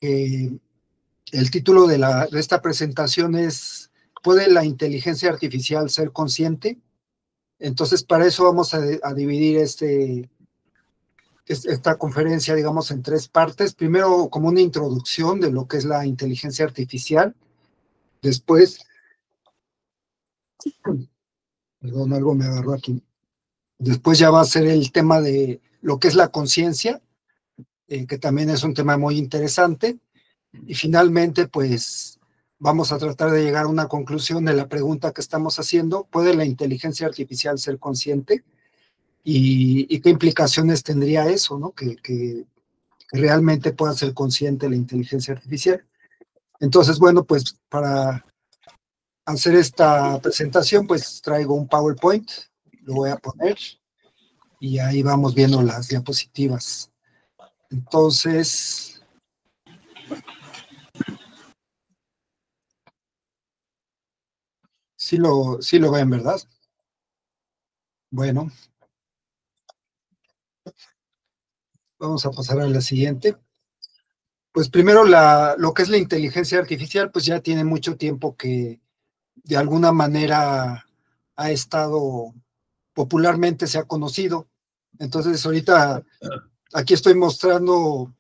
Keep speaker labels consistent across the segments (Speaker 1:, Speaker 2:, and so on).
Speaker 1: que el título de esta presentación es ¿puede la inteligencia artificial ser consciente? Entonces, para eso vamos a dividir esta conferencia, digamos, en tres partes. Primero, como una introducción de lo que es la inteligencia artificial. Después, perdón, algo me agarró aquí. Después ya va a ser el tema de lo que es la conciencia, que también es un tema muy interesante. Y finalmente, pues, vamos a tratar de llegar a una conclusión de la pregunta que estamos haciendo. ¿Puede la inteligencia artificial ser consciente? ¿Y qué implicaciones tendría eso, ¿no? Que realmente pueda ser consciente la inteligencia artificial. Entonces, bueno, pues para hacer esta presentación, pues traigo un PowerPoint, lo voy a poner y ahí vamos viendo las diapositivas. Entonces, sí lo ven, ¿verdad? Bueno, vamos a pasar a la siguiente. Pues primero lo que es la inteligencia artificial, pues ya tiene mucho tiempo que de alguna manera ha estado, popularmente se ha conocido. Entonces ahorita aquí estoy mostrando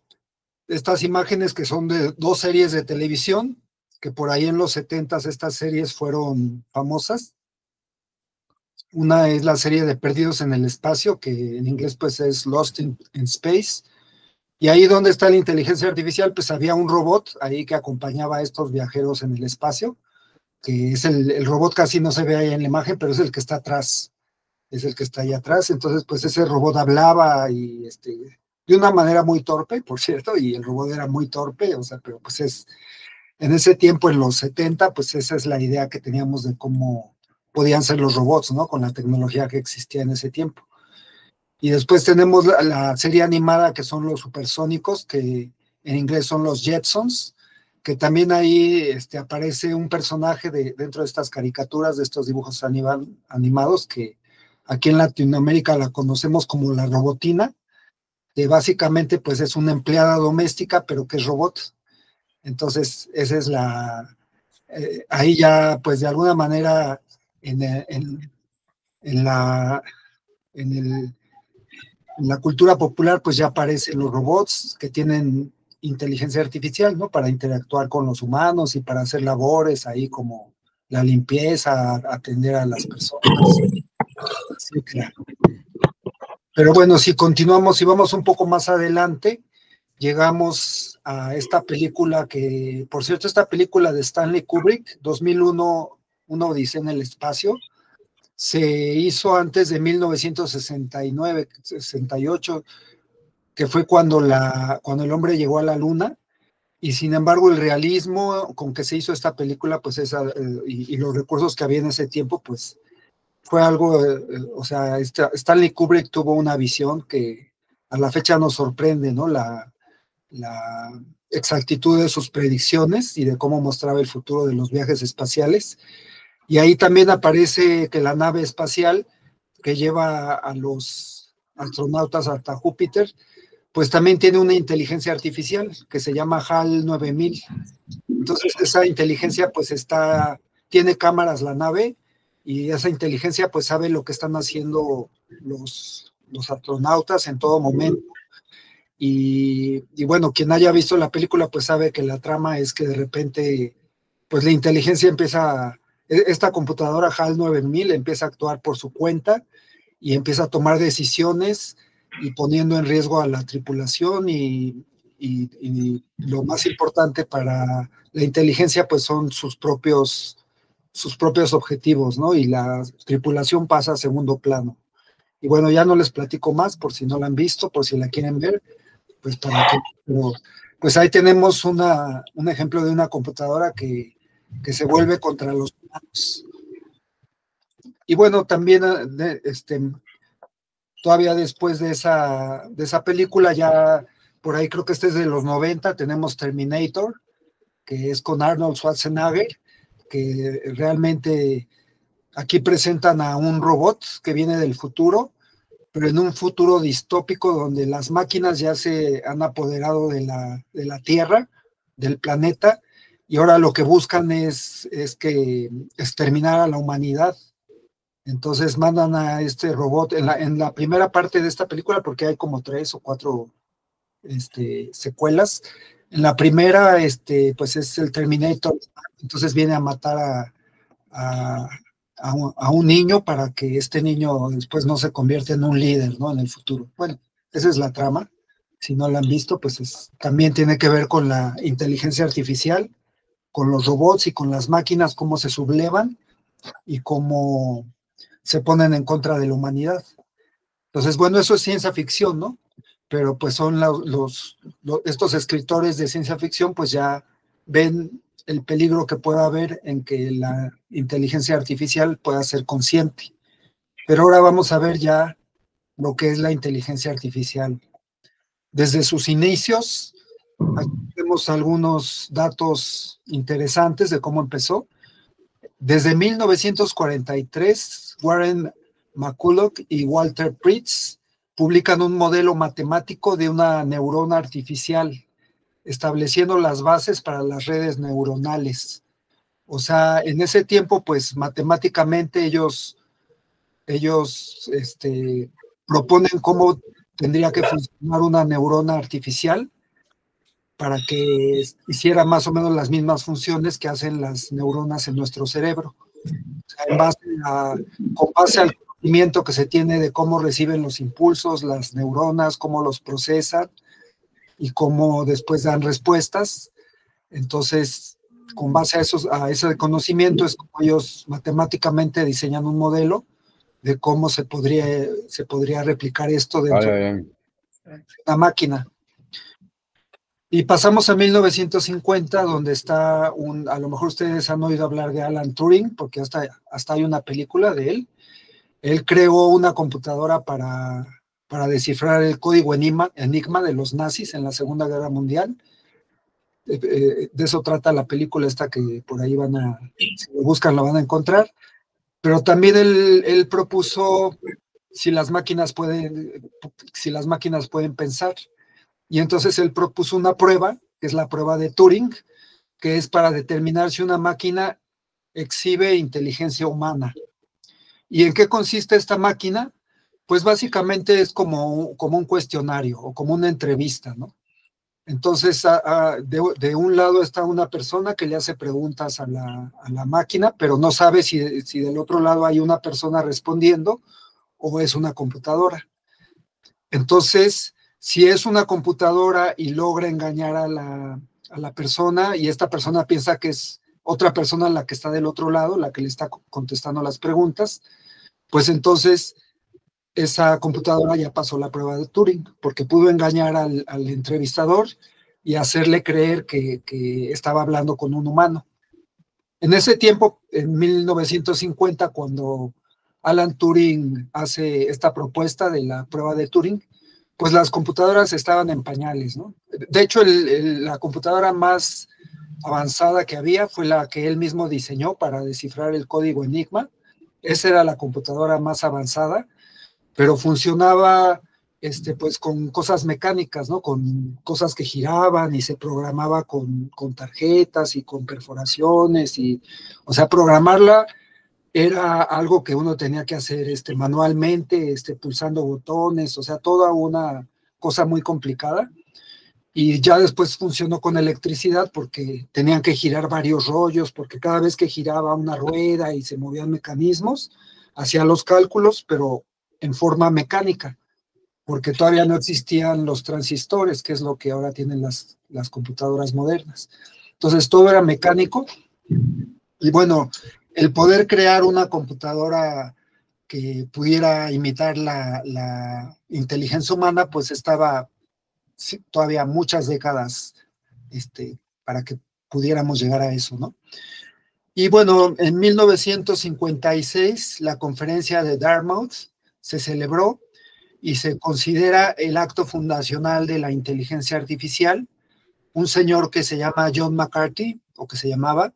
Speaker 1: estas imágenes que son de dos series de televisión, que por ahí en los 70s estas series fueron famosas. Una es la serie de Perdidos en el Espacio, que en inglés pues es Lost in Space. Y ahí donde está la inteligencia artificial, pues había un robot ahí que acompañaba a estos viajeros en el espacio, que es el robot, casi no se ve ahí en la imagen, pero es el que está atrás, es el que está ahí atrás. Entonces, pues ese robot hablaba y de una manera muy torpe, por cierto, y el robot era muy torpe, o sea, pero pues en ese tiempo, en los 70, pues esa es la idea que teníamos de cómo podían ser los robots, ¿no? Con la tecnología que existía en ese tiempo. Y después tenemos la serie animada que son los supersónicos, que en inglés son los Jetsons, que también ahí aparece un personaje dentro de estas caricaturas, de estos dibujos animados, que aquí en Latinoamérica la conocemos como la Robotina, que básicamente pues es una empleada doméstica, pero que es robot. Entonces, esa es ahí ya pues de alguna manera en, en, en la, en el en la cultura popular, pues ya aparecen los robots que tienen inteligencia artificial, ¿no? Para interactuar con los humanos y para hacer labores ahí como la limpieza, atender a las personas, etc. Pero bueno, si continuamos y vamos un poco más adelante, llegamos a esta película que, por cierto, esta película de Stanley Kubrick, 2001, Una Odisea en el Espacio, se hizo antes de 1969, 68, que fue cuando el hombre llegó a la luna, y sin embargo el realismo con que se hizo esta película, pues y los recursos que había en ese tiempo, pues fue algo, o sea, Stanley Kubrick tuvo una visión que a la fecha nos sorprende, ¿no? La exactitud de sus predicciones y de cómo mostraba el futuro de los viajes espaciales. Y ahí también aparece que la nave espacial que lleva a los astronautas hasta Júpiter, pues también tiene una inteligencia artificial que se llama HAL 9000. Entonces esa inteligencia pues tiene cámaras la nave, y esa inteligencia pues sabe lo que están haciendo los astronautas en todo momento. Y bueno, quien haya visto la película pues sabe que la trama es que de repente pues la inteligencia esta computadora HAL 9000 empieza a actuar por su cuenta y empieza a tomar decisiones y poniendo en riesgo a la tripulación, y lo más importante para la inteligencia pues son sus propios objetivos, ¿no? Y la tripulación pasa a segundo plano. Y bueno, ya no les platico más por si no la han visto, por si la quieren ver, pues para qué. Pero pues ahí tenemos un ejemplo de una computadora que se vuelve contra los humanos. Y bueno, también todavía después de esa película, ya por ahí creo que este es de los 90, tenemos Terminator, que es con Arnold Schwarzenegger, que realmente aquí presentan a un robot que viene del futuro, pero en un futuro distópico donde las máquinas ya se han apoderado de la Tierra, del planeta, y ahora lo que buscan es que exterminar a la humanidad. Entonces mandan a este robot en la primera parte de esta película, porque hay como 3 o 4 secuelas. En la primera, pues es el Terminator, entonces viene a matar a, a un niño para que este niño después no se convierta en un líder, ¿no? En el futuro. Bueno, esa es la trama. Si no la han visto, pues también tiene que ver con la inteligencia artificial, con los robots y con las máquinas, cómo se sublevan y cómo se ponen en contra de la humanidad. Entonces, bueno, eso es ciencia ficción, ¿no? Pero pues son estos escritores de ciencia ficción, pues ya ven el peligro que pueda haber en que la inteligencia artificial pueda ser consciente. Pero ahora vamos a ver ya lo que es la inteligencia artificial. Desde sus inicios, aquí tenemos algunos datos interesantes de cómo empezó. Desde 1943, Warren McCulloch y Walter Pritz publican un modelo matemático de una neurona artificial, estableciendo las bases para las redes neuronales. O sea, en ese tiempo, pues matemáticamente ellos proponen cómo tendría que funcionar una neurona artificial para que hiciera más o menos las mismas funciones que hacen las neuronas en nuestro cerebro. O sea, con base al conocimiento que se tiene de cómo reciben los impulsos, las neuronas, cómo los procesan y cómo después dan respuestas. Entonces, con base a ese conocimiento es como ellos matemáticamente diseñan un modelo de cómo se podría replicar esto dentro de una máquina. Y pasamos a 1950, donde está a lo mejor ustedes han oído hablar de Alan Turing, porque hasta hay una película de él. Él creó una computadora para descifrar el código enigma de los nazis en la Segunda Guerra Mundial. De eso trata la película esta que por ahí si lo buscan la van a encontrar. Pero también él propuso si las máquinas pueden pensar. Y entonces él propuso una prueba, que es la prueba de Turing, que es para determinar si una máquina exhibe inteligencia humana. ¿Y en qué consiste esta máquina? Pues básicamente es como un cuestionario o como una entrevista, ¿no? Entonces, de un lado está una persona que le hace preguntas a la máquina, pero no sabe si del otro lado hay una persona respondiendo o es una computadora. Entonces, si es una computadora y logra engañar a la persona y esta persona piensa que es otra persona la que está del otro lado, la que le está contestando las preguntas, pues entonces esa computadora ya pasó la prueba de Turing, porque pudo engañar al entrevistador y hacerle creer que estaba hablando con un humano. En ese tiempo, en 1950, cuando Alan Turing hace esta propuesta de la prueba de Turing, pues las computadoras estaban en pañales, ¿no? De hecho, la computadora más avanzada que había fue la que él mismo diseñó para descifrar el código Enigma. Esa era la computadora más avanzada, pero funcionaba pues con cosas mecánicas, ¿no? Con cosas que giraban y se programaba con tarjetas y con perforaciones o sea, programarla era algo que uno tenía que hacer manualmente, pulsando botones, o sea, toda una cosa muy complicada. Y ya después funcionó con electricidad porque tenían que girar varios rollos, porque cada vez que giraba una rueda y se movían mecanismos, hacía los cálculos, pero en forma mecánica, porque todavía no existían los transistores, que es lo que ahora tienen las computadoras modernas. Entonces todo era mecánico. Y bueno, el poder crear una computadora que pudiera imitar la inteligencia humana, pues estaba todavía muchas décadas para que pudiéramos llegar a eso, ¿no? Y bueno, en 1956 la conferencia de Dartmouth se celebró y se considera el acto fundacional de la inteligencia artificial. Un señor que se llama John McCarthy, o que se llamaba,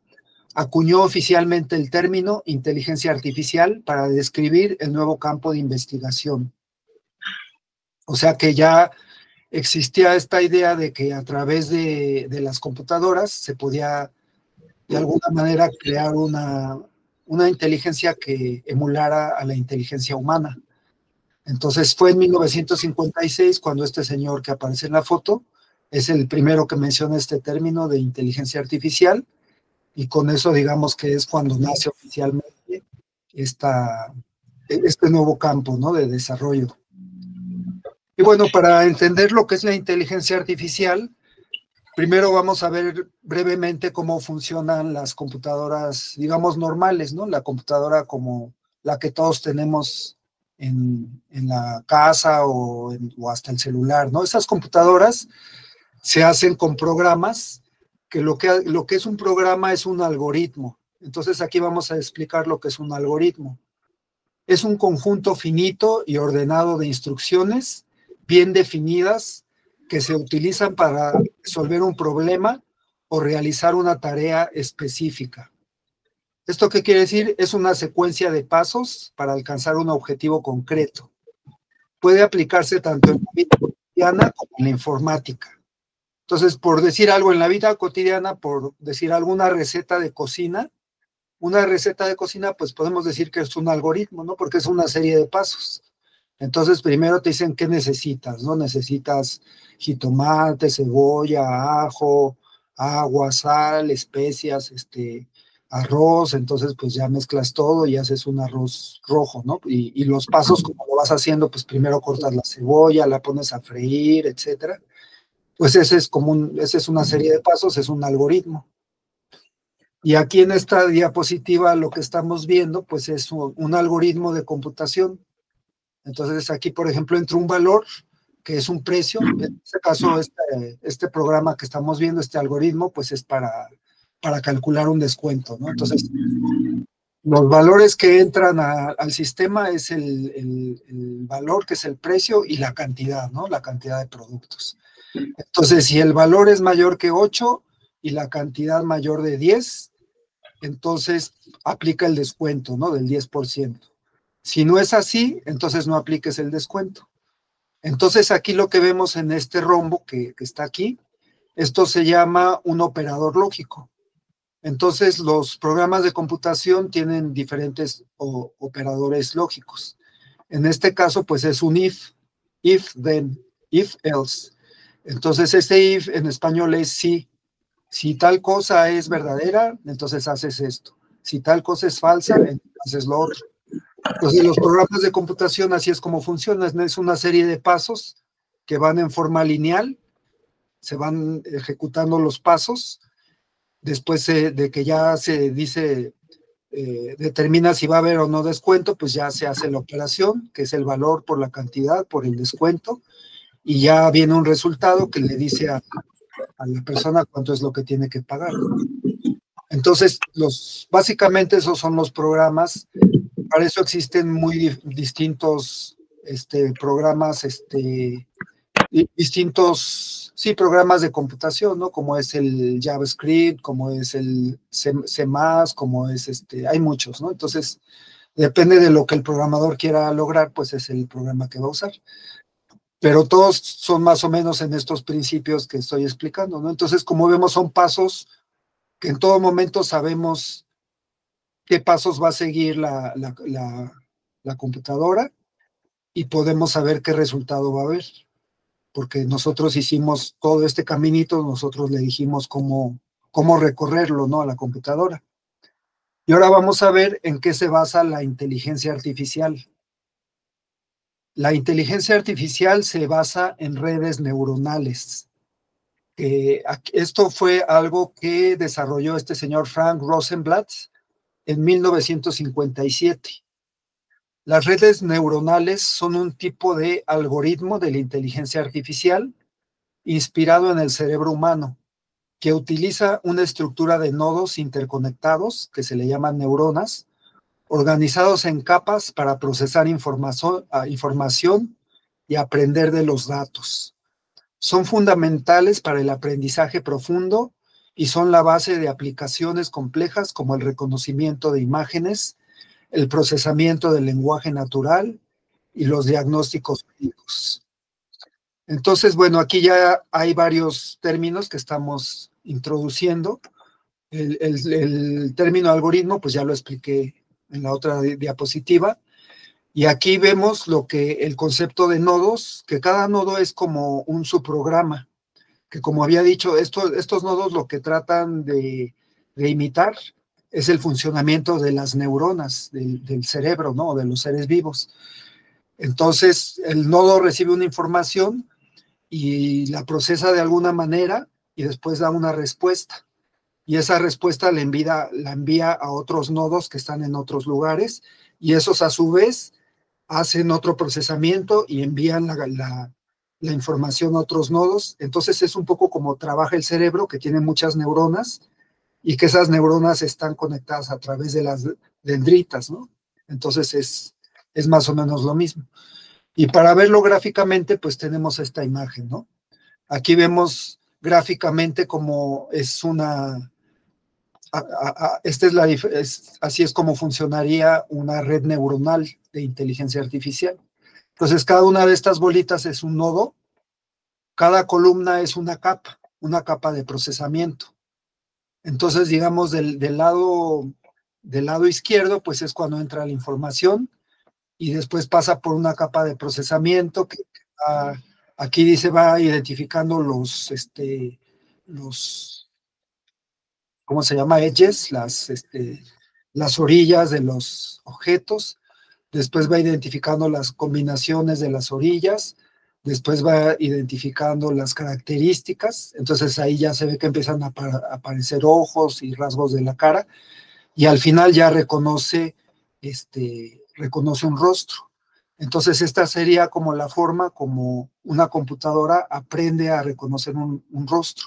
Speaker 1: acuñó oficialmente el término inteligencia artificial para describir el nuevo campo de investigación. O sea que ya existía esta idea de que a través de las computadoras se podía de alguna manera crear una inteligencia que emulara a la inteligencia humana. Entonces fue en 1956 cuando este señor que aparece en la foto es el primero que menciona este término de inteligencia artificial, y con eso digamos que es cuando nace oficialmente este nuevo campo, ¿no?, de desarrollo. Y bueno, para entender lo que es la inteligencia artificial, primero vamos a ver brevemente cómo funcionan las computadoras, digamos, normales, ¿no? La computadora como la que todos tenemos en la casa o hasta el celular, ¿no? Esas computadoras se hacen con programas, que lo que es un programa es un algoritmo. Entonces aquí vamos a explicar lo que es un algoritmo. Es un conjunto finito y ordenado de instrucciones bien definidas que se utilizan para resolver un problema o realizar una tarea específica. ¿Esto qué quiere decir? Es una secuencia de pasos para alcanzar un objetivo concreto. Puede aplicarse tanto en la vida cotidiana como en la informática. Entonces, por decir algo en la vida cotidiana, por decir alguna receta de cocina, pues podemos decir que es un algoritmo, ¿no? Porque es una serie de pasos. Entonces, primero te dicen qué necesitas, ¿no? Necesitas jitomate, cebolla, ajo, agua, sal, especias, arroz. Entonces, pues ya mezclas todo y haces un arroz rojo, ¿no? Y los pasos, como lo vas haciendo, pues primero cortas la cebolla, la pones a freír, etcétera. Pues esa es una serie de pasos, es un algoritmo. Y aquí en esta diapositiva lo que estamos viendo, pues es un algoritmo de computación. Entonces aquí, por ejemplo, entra un valor que es un precio. En este caso, este programa que estamos viendo, este algoritmo, pues es para calcular un descuento, ¿no? Entonces, los valores que entran al sistema es el valor, que es el precio, y la cantidad, ¿no? La cantidad de productos. Entonces, si el valor es mayor que 8 y la cantidad mayor de 10, entonces aplica el descuento, ¿no? Del 10%. Si no es así, entonces no apliques el descuento. Entonces aquí lo que vemos en este rombo que está aquí, esto se llama un operador lógico. Entonces los programas de computación tienen diferentes operadores lógicos. En este caso, pues es un if, then, if, else. Entonces este if en español es sí. Si tal cosa es verdadera, entonces haces esto. Si tal cosa es falsa, entonces haces lo otro. Entonces, los programas de computación así es como funcionan. Es una serie de pasos que van en forma lineal, se van ejecutando los pasos. Después de que ya se dice, determina si va a haber o no descuento, pues ya se hace la operación, que es el valor por la cantidad, por el descuento, y ya viene un resultado que le dice a la persona cuánto es lo que tiene que pagar. Entonces, básicamente esos son los programas. Para eso existen muy distintos programas, distintos, sí, programas de computación, ¿no? Como es el JavaScript, como es el C++, como es hay muchos, ¿no? Entonces, depende de lo que el programador quiera lograr, pues es el programa que va a usar. Pero todos son más o menos en estos principios que estoy explicando, ¿no? Entonces, como vemos, son pasos que en todo momento sabemos qué pasos va a seguir la computadora y podemos saber qué resultado va a haber, porque nosotros hicimos todo este caminito, nosotros le dijimos cómo recorrerlo, ¿no?, a la computadora. Y ahora vamos a ver en qué se basa la inteligencia artificial. La inteligencia artificial se basa en redes neuronales. Esto fue algo que desarrolló este señor Frank Rosenblatt en 1957. Las redes neuronales son un tipo de algoritmo de la inteligencia artificial inspirado en el cerebro humano, que utiliza una estructura de nodos interconectados, que se le llaman neuronas, organizados en capas para procesar información y aprender de los datos. Son fundamentales para el aprendizaje profundo y son la base de aplicaciones complejas como el reconocimiento de imágenes, el procesamiento del lenguaje natural y los diagnósticos clínicos. Entonces, bueno, aquí ya hay varios términos que estamos introduciendo. El término algoritmo, pues ya lo expliqué en la otra diapositiva. Y aquí vemos lo que el concepto de nodos, que cada nodo es como un subprograma, que como había dicho, estos nodos lo que tratan de imitar es el funcionamiento de las neuronas del cerebro, ¿no? De los seres vivos. Entonces, el nodo recibe una información y la procesa de alguna manera y después da una respuesta. Y esa respuesta la envía a otros nodos que están en otros lugares y esos a su vez hacen otro procesamiento y envían la información a otros nodos. Entonces es un poco como trabaja el cerebro, que tiene muchas neuronas y que esas neuronas están conectadas a través de las dendritas, ¿no? Entonces es más o menos lo mismo. Y para verlo gráficamente, pues tenemos esta imagen, ¿no? Aquí vemos gráficamente cómo es una... Esta es así es como funcionaría una red neuronal de inteligencia artificial. Entonces, cada una de estas bolitas es un nodo, cada columna es una capa de procesamiento. Entonces, digamos, del lado izquierdo, pues es cuando entra la información y después pasa por una capa de procesamiento que aquí dice va identificando los ¿cómo se llama? Edges, las orillas de los objetos. Después va identificando las combinaciones de las orillas, después va identificando las características, entonces ahí ya se ve que empiezan a aparecer ojos y rasgos de la cara, y al final ya reconoce un rostro. Entonces esta sería como la forma como una computadora aprende a reconocer un rostro.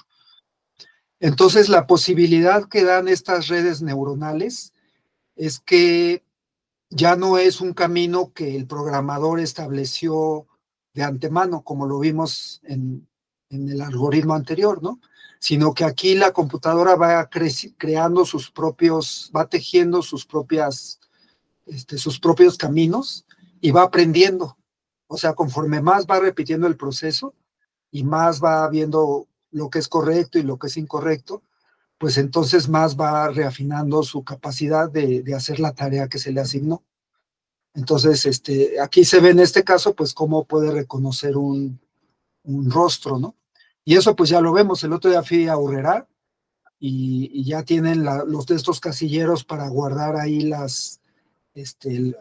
Speaker 1: Entonces la posibilidad que dan estas redes neuronales es que ya no es un camino que el programador estableció de antemano, como lo vimos en el algoritmo anterior, ¿no? Sino que aquí la computadora va creando va tejiendo sus propios caminos y va aprendiendo. O sea, conforme más va repitiendo el proceso y más va viendo lo que es correcto y lo que es incorrecto, pues entonces más va reafinando su capacidad de hacer la tarea que se le asignó. Entonces, aquí se ve en este caso, pues, cómo puede reconocer un rostro, ¿no? Y eso, pues, ya lo vemos. El otro día fui a Aurrera y ya tienen los de estos casilleros para guardar ahí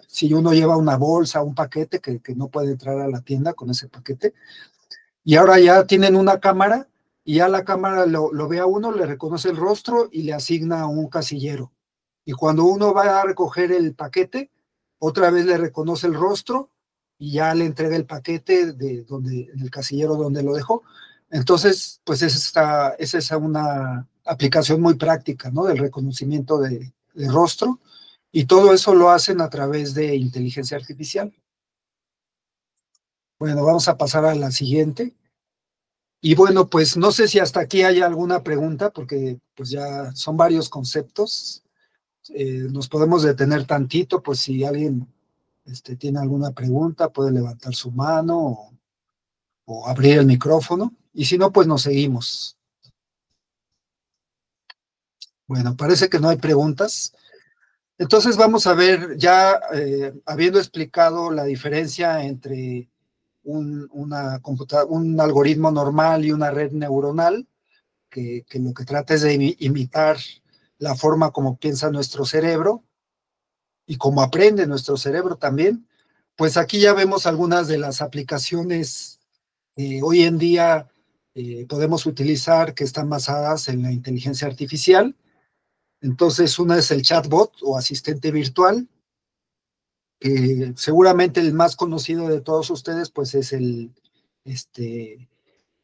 Speaker 1: si uno lleva una bolsa, un paquete, que no puede entrar a la tienda con ese paquete. Y ahora ya tienen una cámara y ya la cámara lo ve a uno, le reconoce el rostro y le asigna un casillero. Y cuando uno va a recoger el paquete, otra vez le reconoce el rostro y ya le entrega el paquete en el casillero donde lo dejó. Entonces, pues esa es una aplicación muy práctica, ¿no? Del reconocimiento de rostro. Y todo eso lo hacen a través de inteligencia artificial. Bueno, vamos a pasar a la siguiente. Y bueno, pues no sé si hasta aquí hay alguna pregunta, porque pues ya son varios conceptos. Nos podemos detener tantito, pues si alguien tiene alguna pregunta, puede levantar su mano o abrir el micrófono. Y si no, pues nos seguimos. Bueno, parece que no hay preguntas. Entonces vamos a ver, ya habiendo explicado la diferencia entre un algoritmo normal y una red neuronal, que lo que trata es de imitar la forma como piensa nuestro cerebro y cómo aprende nuestro cerebro también, pues aquí ya vemos algunas de las aplicaciones que hoy en día podemos utilizar que están basadas en la inteligencia artificial. Entonces, una es el chatbot o asistente virtual, que seguramente el más conocido de todos ustedes, pues es el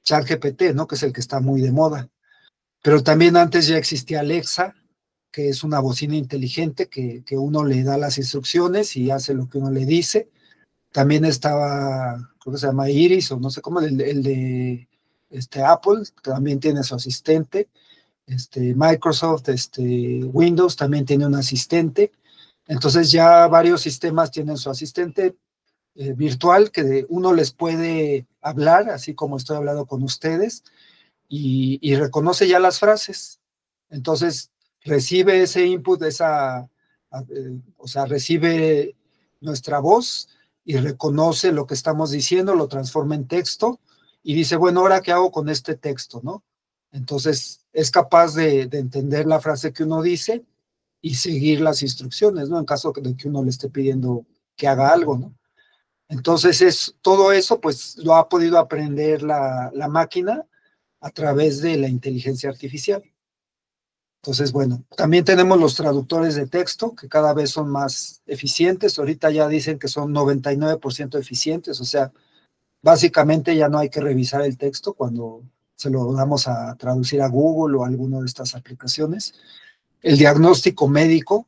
Speaker 1: ChatGPT, ¿no? Que es el que está muy de moda. Pero también antes ya existía Alexa, que es una bocina inteligente que uno le da las instrucciones y hace lo que uno le dice. También estaba, creo que se llama Iris, o no sé cómo, el de Apple, que también tiene su asistente. Microsoft, Windows también tiene un asistente. Entonces ya varios sistemas tienen su asistente. virtual que uno les puede hablar, así como estoy hablando con ustedes, y reconoce ya las frases. Entonces, recibe ese input, o sea, recibe nuestra voz y reconoce lo que estamos diciendo, lo transforma en texto y dice, bueno, ¿ahora qué hago con este texto, no? Entonces, es capaz de entender la frase que uno dice y seguir las instrucciones, ¿no? En caso de que uno le esté pidiendo que haga algo, ¿no? Entonces, todo eso, pues, lo ha podido aprender la máquina a través de la inteligencia artificial. Entonces, bueno, también tenemos los traductores de texto, que cada vez son más eficientes. Ahorita ya dicen que son 99% eficientes, o sea, básicamente ya no hay que revisar el texto cuando se lo damos a traducir a Google o a alguna de estas aplicaciones. El diagnóstico médico,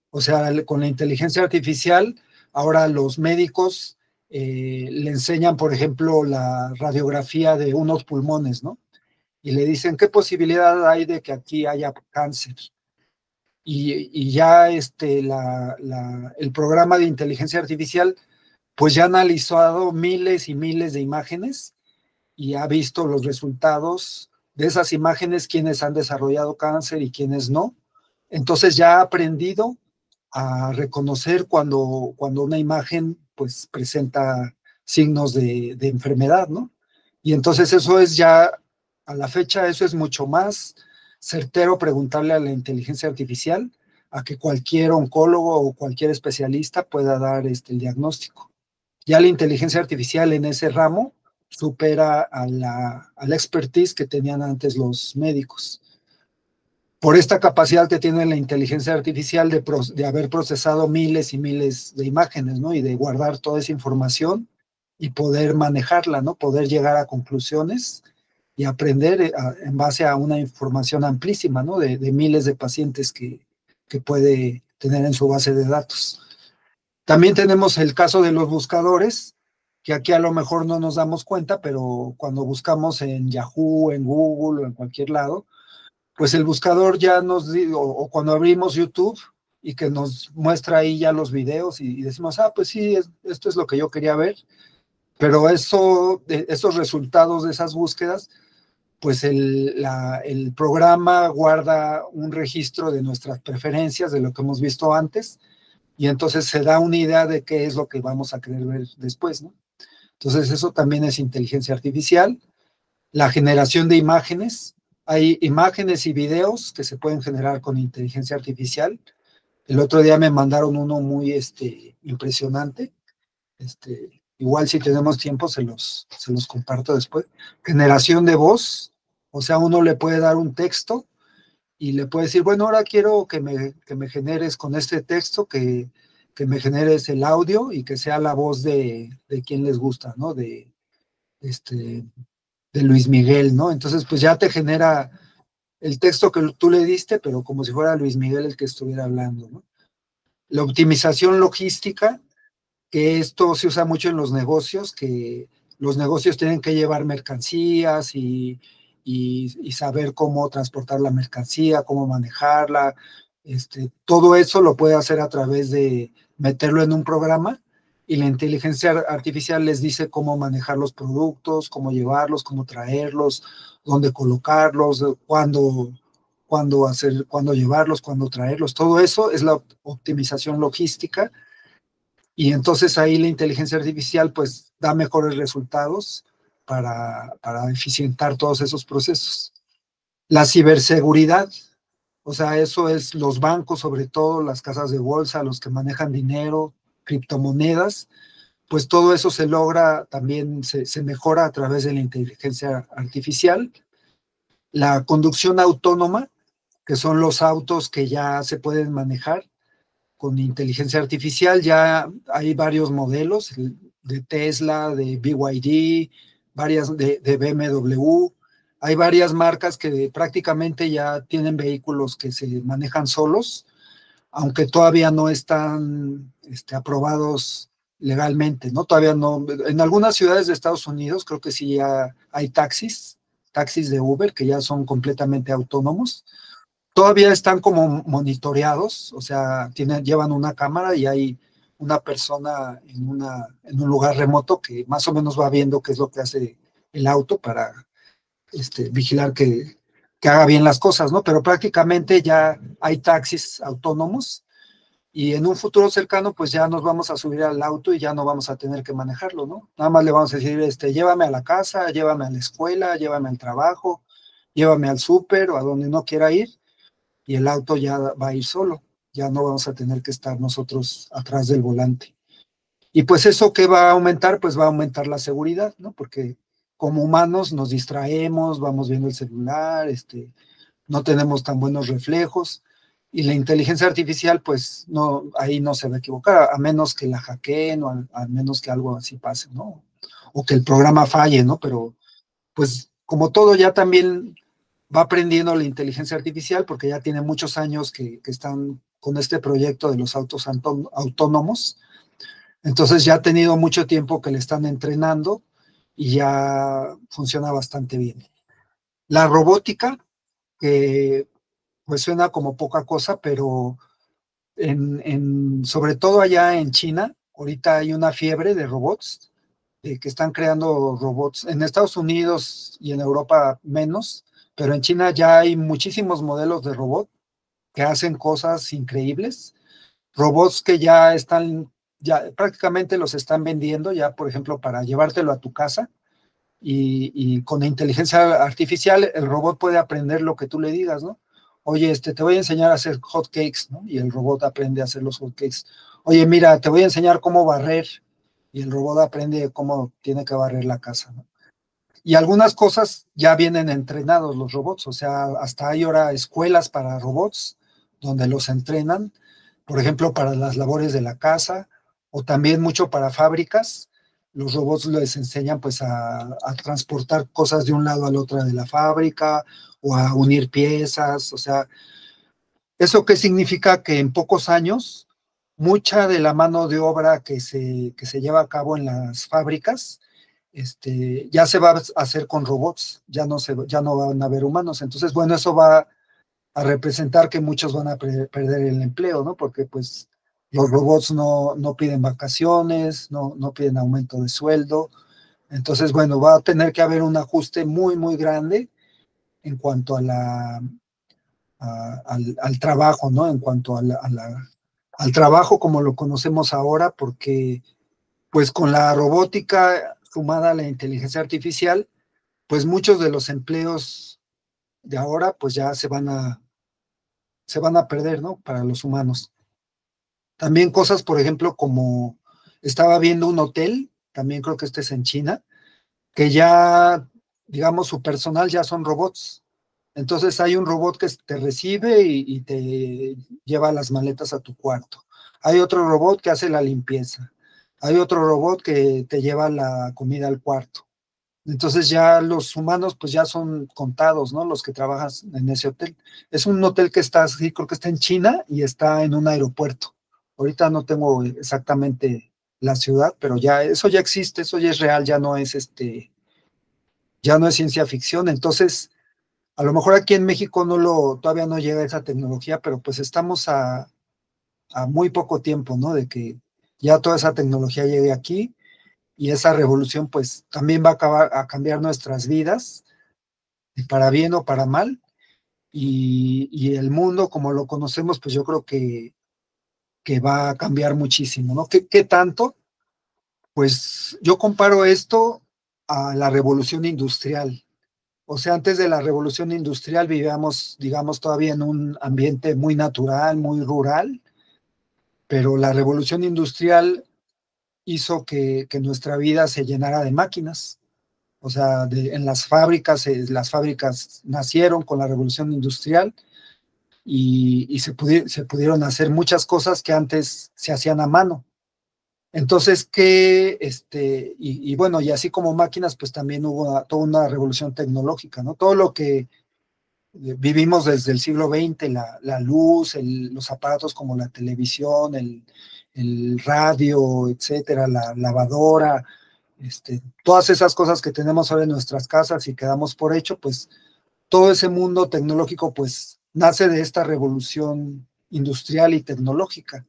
Speaker 1: o sea, con la inteligencia artificial, ahora los médicos le enseñan, por ejemplo, la radiografía de unos pulmones, ¿no? Y le dicen, ¿qué posibilidad hay de que aquí haya cáncer? Y ya el programa de inteligencia artificial, pues ya ha analizado miles y miles de imágenes y ha visto los resultados de esas imágenes, quienes han desarrollado cáncer y quienes no. Entonces ya ha aprendido a reconocer cuando una imagen pues presenta signos de enfermedad, ¿no? Y entonces eso es ya, a la fecha, eso es mucho más certero preguntarle a la inteligencia artificial a que cualquier oncólogo o cualquier especialista pueda dar el diagnóstico. Ya la inteligencia artificial en ese ramo supera a la expertise que tenían antes los médicos. Por esta capacidad que tiene la inteligencia artificial de haber procesado miles y miles de imágenes, ¿no? Y de guardar toda esa información y poder manejarla, ¿no? Poder llegar a conclusiones y aprender en base a una información amplísima, ¿no? De miles de pacientes que puede tener en su base de datos. También tenemos el caso de los buscadores, que aquí a lo mejor no nos damos cuenta, pero cuando buscamos en Yahoo, en Google o en cualquier lado, pues el buscador ya o cuando abrimos YouTube y que nos muestra ahí ya los videos y decimos, pues sí, esto es lo que yo quería ver, pero esos resultados de esas búsquedas, pues el programa guarda un registro de nuestras preferencias, de lo que hemos visto antes, y entonces se da una idea de qué es lo que vamos a querer ver después, ¿no? Entonces eso también es inteligencia artificial. La generación de imágenes. Hay imágenes y videos que se pueden generar con inteligencia artificial. El otro día me mandaron uno muy impresionante. Igual si tenemos tiempo se los comparto después. Generación de voz. O sea, uno le puede dar un texto y le puede decir, bueno, ahora quiero que me generes con este texto, que me generes el audio y que sea la voz de quien les gusta, ¿no? De Luis Miguel, ¿no? Entonces, pues ya te genera el texto que tú le diste, pero como si fuera Luis Miguel el que estuviera hablando, ¿no? La optimización logística, que esto se usa mucho en los negocios, que los negocios tienen que llevar mercancías y saber cómo transportar la mercancía, cómo manejarla. Todo eso lo puede hacer a través de meterlo en un programa y la inteligencia artificial les dice cómo manejar los productos, cómo llevarlos, cómo traerlos, dónde colocarlos, cuándo llevarlos, cuándo traerlos. Todo eso es la optimización logística y entonces ahí la inteligencia artificial pues da mejores resultados para eficientar todos esos procesos. La ciberseguridad, o sea, eso es los bancos, sobre todo las casas de bolsa, los que manejan dinero, criptomonedas, pues todo eso se logra también, se mejora a través de la inteligencia artificial. La conducción autónoma, que son los autos que ya se pueden manejar con inteligencia artificial, ya hay varios modelos de Tesla, de BYD, varias de BMW. Hay varias marcas que prácticamente ya tienen vehículos que se manejan solos, aunque todavía no están aprobados legalmente, ¿no? Todavía no. En algunas ciudades de Estados Unidos creo que sí ya hay taxis de Uber que ya son completamente autónomos. Todavía están como monitoreados, o sea, llevan una cámara y hay una persona en un lugar remoto que más o menos va viendo qué es lo que hace el auto para vigilar que haga bien las cosas, ¿no? Pero prácticamente ya hay taxis autónomos y en un futuro cercano pues ya nos vamos a subir al auto y ya no vamos a tener que manejarlo, ¿no? Nada más le vamos a decir, llévame a la casa, llévame a la escuela, llévame al trabajo, llévame al súper o a donde no quiera ir y el auto ya va a ir solo, ya no vamos a tener que estar nosotros atrás del volante. Y pues eso que va a aumentar, pues va a aumentar la seguridad, ¿no? Porque como humanos nos distraemos, vamos viendo el celular, no tenemos tan buenos reflejos y la inteligencia artificial, pues no, ahí no se va a equivocar, a menos que la hackeen o a menos que algo así pase, ¿no? O que el programa falle, ¿no? Pero pues como todo ya también va aprendiendo la inteligencia artificial porque ya tiene muchos años que están con este proyecto de los autos autónomos. Entonces ya ha tenido mucho tiempo que le están entrenando y ya funciona bastante bien. La robótica, que pues suena como poca cosa, pero sobre todo allá en China, ahorita hay una fiebre de robots, que están creando robots. En Estados Unidos y en Europa menos, pero en China ya hay muchísimos modelos de robot que hacen cosas increíbles. Robots que ya están, ya prácticamente los están vendiendo, ya por ejemplo, para llevártelo a tu casa. Y con la inteligencia artificial, el robot puede aprender lo que tú le digas, ¿no? Oye, te voy a enseñar a hacer hot cakes, ¿no? Y el robot aprende a hacer los hot cakes. Oye, mira, te voy a enseñar cómo barrer. Y el robot aprende cómo tiene que barrer la casa, ¿no? Y algunas cosas ya vienen entrenados los robots, o sea, hasta hay ahora escuelas para robots donde los entrenan, por ejemplo, para las labores de la casa o también mucho para fábricas. Los robots les enseñan pues a transportar cosas de un lado al otro de la fábrica o a unir piezas, o sea, ¿eso qué significa? Que en pocos años mucha de la mano de obra que se lleva a cabo en las fábricas ya se va a hacer con robots, ya no van a haber humanos. Entonces, bueno, eso va a representar que muchos van a perder el empleo, ¿no? Porque pues los robots no piden vacaciones, no piden aumento de sueldo. Entonces, bueno, va a tener que haber un ajuste muy, muy grande en cuanto al trabajo, ¿no? En cuanto al trabajo como lo conocemos ahora, porque pues con la robótica sumada a la inteligencia artificial, pues muchos de los empleos de ahora pues ya se van a perder, ¿no? Para los humanos. También cosas, por ejemplo, como estaba viendo un hotel, también creo que este es en China, que ya, digamos, su personal ya son robots. Entonces hay un robot que te recibe y te lleva las maletas a tu cuarto. Hay otro robot que hace la limpieza. Hay otro robot que te lleva la comida al cuarto. Entonces ya los humanos pues ya son contados, ¿no? Los que trabajan en ese hotel. Es un hotel que está, sí, creo que está en China y está en un aeropuerto. Ahorita no tengo exactamente la ciudad, pero ya eso ya existe, eso ya es real, ya no es ciencia ficción. Entonces, a lo mejor aquí en México todavía no llega esa tecnología, pero pues estamos a muy poco tiempo, ¿no? De que ya toda esa tecnología llegue aquí y esa revolución pues también va a cambiar nuestras vidas, para bien o para mal, y el mundo como lo conocemos pues yo creo que va a cambiar muchísimo, ¿no? ¿Qué tanto? Pues yo comparo esto a la revolución industrial. O sea, antes de la revolución industrial vivíamos, digamos, todavía en un ambiente muy natural, muy rural, pero la revolución industrial hizo que nuestra vida se llenara de máquinas. O sea, en las fábricas nacieron con la revolución industrial y se pudieron hacer muchas cosas que antes se hacían a mano. Entonces, bueno, y así como máquinas, pues también hubo toda una revolución tecnológica, ¿no? Todo lo que vivimos desde el siglo XX, la luz, los aparatos como la televisión, el radio, etcétera, la lavadora, todas esas cosas que tenemos ahora en nuestras casas y que damos por hecho, pues todo ese mundo tecnológico pues nace de esta revolución industrial y tecnológica.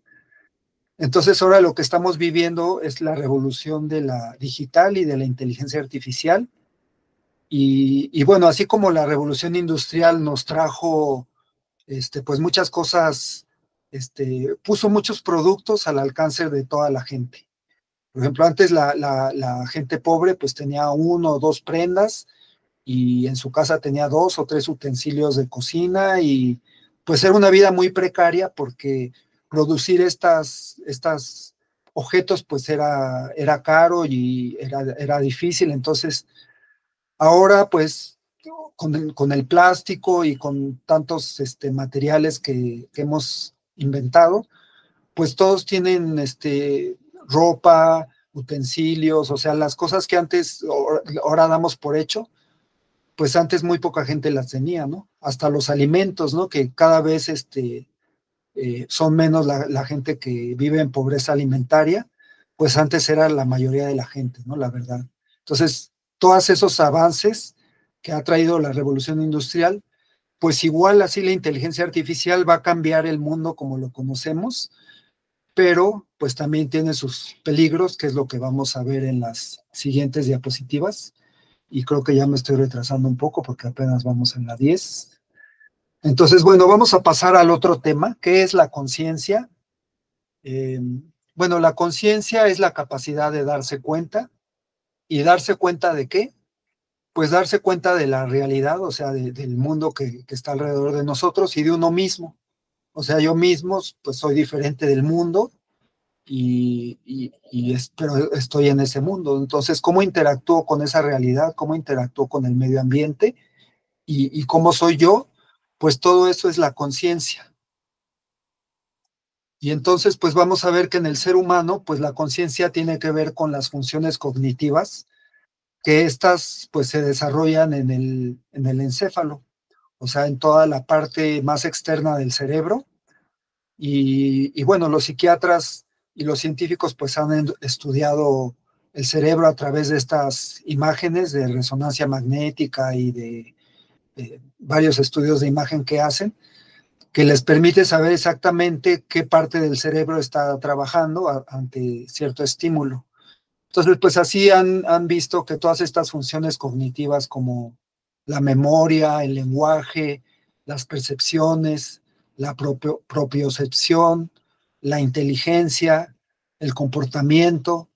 Speaker 1: Entonces ahora lo que estamos viviendo es la revolución de la digital y de la inteligencia artificial. Y bueno, así como la revolución industrial nos trajo pues muchas cosas, puso muchos productos al alcance de toda la gente. Por ejemplo, antes la gente pobre pues tenía uno o dos prendas y en su casa tenía dos o tres utensilios de cocina y pues era una vida muy precaria porque producir estas objetos pues era caro y era difícil. Entonces, ahora pues con el plástico y con tantos materiales que hemos inventado, pues todos tienen ropa, utensilios, o sea, las cosas que antes, ahora damos por hecho, pues antes muy poca gente las tenía, ¿no? Hasta los alimentos, ¿no? Que cada vez son menos la gente que vive en pobreza alimentaria, pues antes era la mayoría de la gente, ¿no? La verdad. Entonces, todos esos avances que ha traído la revolución industrial, pues igual así la inteligencia artificial va a cambiar el mundo como lo conocemos, pero pues también tiene sus peligros, que es lo que vamos a ver en las siguientes diapositivas. Y creo que ya me estoy retrasando un poco porque apenas vamos en la 10. Entonces, bueno, vamos a pasar al otro tema, que es la conciencia. Eh, bueno, la conciencia es la capacidad de darse cuenta. ¿Y darse cuenta de qué? Pues darse cuenta de la realidad, o sea, del mundo que está alrededor de nosotros y de uno mismo. O sea, yo mismo, pues soy diferente del mundo pero estoy en ese mundo. Entonces, ¿cómo interactúo con esa realidad? ¿Cómo interactúo con el medio ambiente? ¿Y cómo soy yo? Pues todo eso es la conciencia. Y entonces, pues vamos a ver que en el ser humano, pues la conciencia tiene que ver con las funciones cognitivas, que estas pues se desarrollan en el encéfalo, o sea, en toda la parte más externa del cerebro. Y bueno, los psiquiatras y los científicos pues han estudiado el cerebro a través de estas imágenes de resonancia magnética y de varios estudios de imagen que hacen, que les permite saber exactamente qué parte del cerebro está trabajando ante cierto estímulo. Entonces, pues así han visto que todas estas funciones cognitivas como la memoria, el lenguaje, las percepciones, la propiocepción, la inteligencia, el comportamiento,